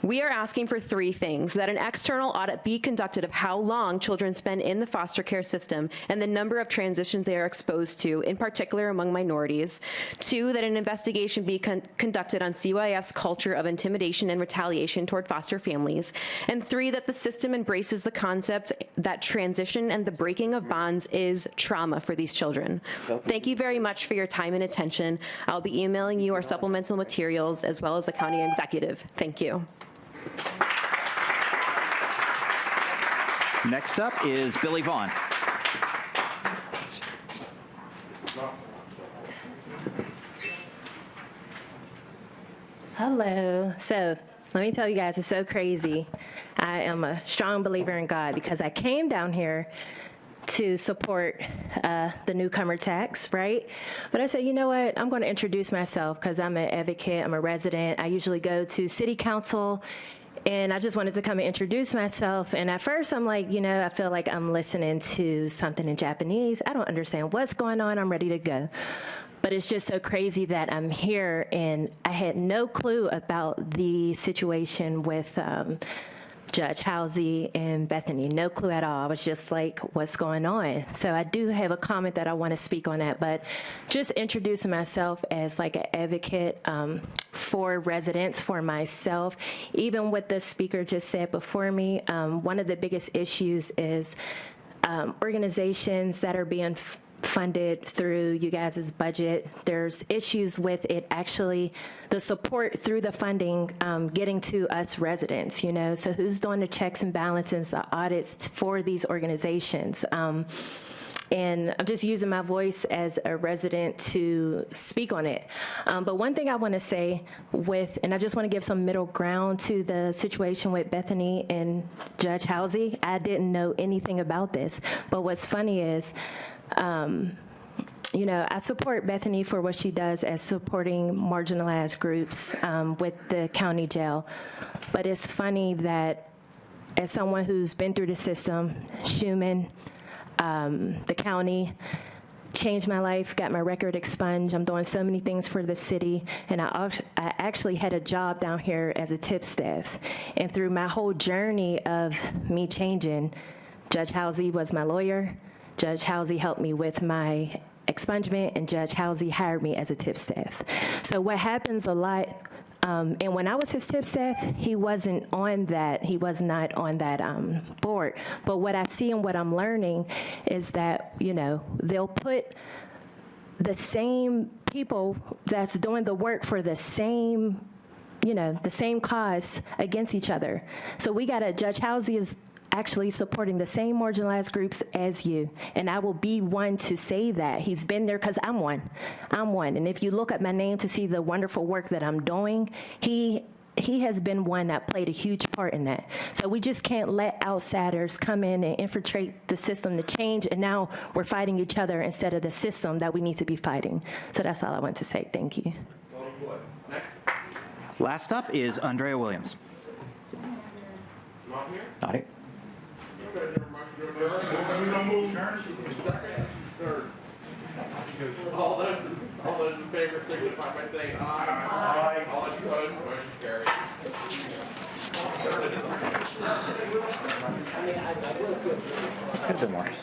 We are asking for 3 things: that an external audit be conducted of how long children spend in the foster care system and the number of transitions they are exposed to, in particular among minorities. 2, that an investigation be conducted on CYF's culture of intimidation and retaliation toward foster families. And 3, that the system embraces the concept that transition and the breaking of bonds is trauma for these children. Thank you very much for your time and attention. I'll be emailing you our supplemental materials as well as the county executive. Thank you. Next up is Billy Vaughn. Hello. So let me tell you guys, it's so crazy. I am a strong believer in God because I came down here to support the newcomer tax, right? But I said, you know what? I'm going to introduce myself because I'm an advocate. I'm a resident. I usually go to city council. And I just wanted to come and introduce myself. And at first, I'm like, you know, I feel like I'm listening to something in Japanese. I don't understand what's going on. I'm ready to go. But it's just so crazy that I'm here, and I had no clue about the situation with Judge Halsey and Bethany. No clue at all. I was just like, what's going on? So I do have a comment that I want to speak on that, but just introducing myself as like an advocate for residents, for myself. Even what the speaker just said before me, one of the biggest issues is organizations that are being funded through you guys' budget. There's issues with it actually, the support through the funding getting to us residents, you know, so who's doing the checks and balances, the audits for these organizations? And I'm just using my voice as a resident to speak on it. But one thing I want to say and I just want to give some middle ground to the situation with Bethany and Judge Halsey. I didn't know anything about this, but what's funny is, you know, I support Bethany for what she does as supporting marginalized groups with the county jail. But it's funny that as someone who's been through the system, Schumann, the county, changed my life, got my record expunged. I'm doing so many things for the city. And I actually had a job down here as a tip staff. And through my whole journey of me changing, Judge Halsey was my lawyer. Judge Halsey helped me with my expungement, and Judge Halsey hired me as a tip staff. So what happens a lot, and when I was his tip staff, he wasn't on that. He was not on that board. But what I see and what I'm learning is that, you know, they'll put the same people that's doing the work for the same, you know, the same cause against each other. So we got Judge Halsey is actually supporting the same marginalized groups as you. And I will be one to say that. He's been there because I'm one. I'm one. And if you look at my name to see the wonderful work that I'm doing, he has been one that played a huge part in that. So we just can't let outsiders come in and infiltrate the system to change, and now we're fighting each other instead of the system that we need to be fighting. So that's all I want to say. Thank you. Last up is Andrea Williams. Not here? Not here. All those in favor signify by saying aye. Aye. All opposed, motion carries. Could have been worse.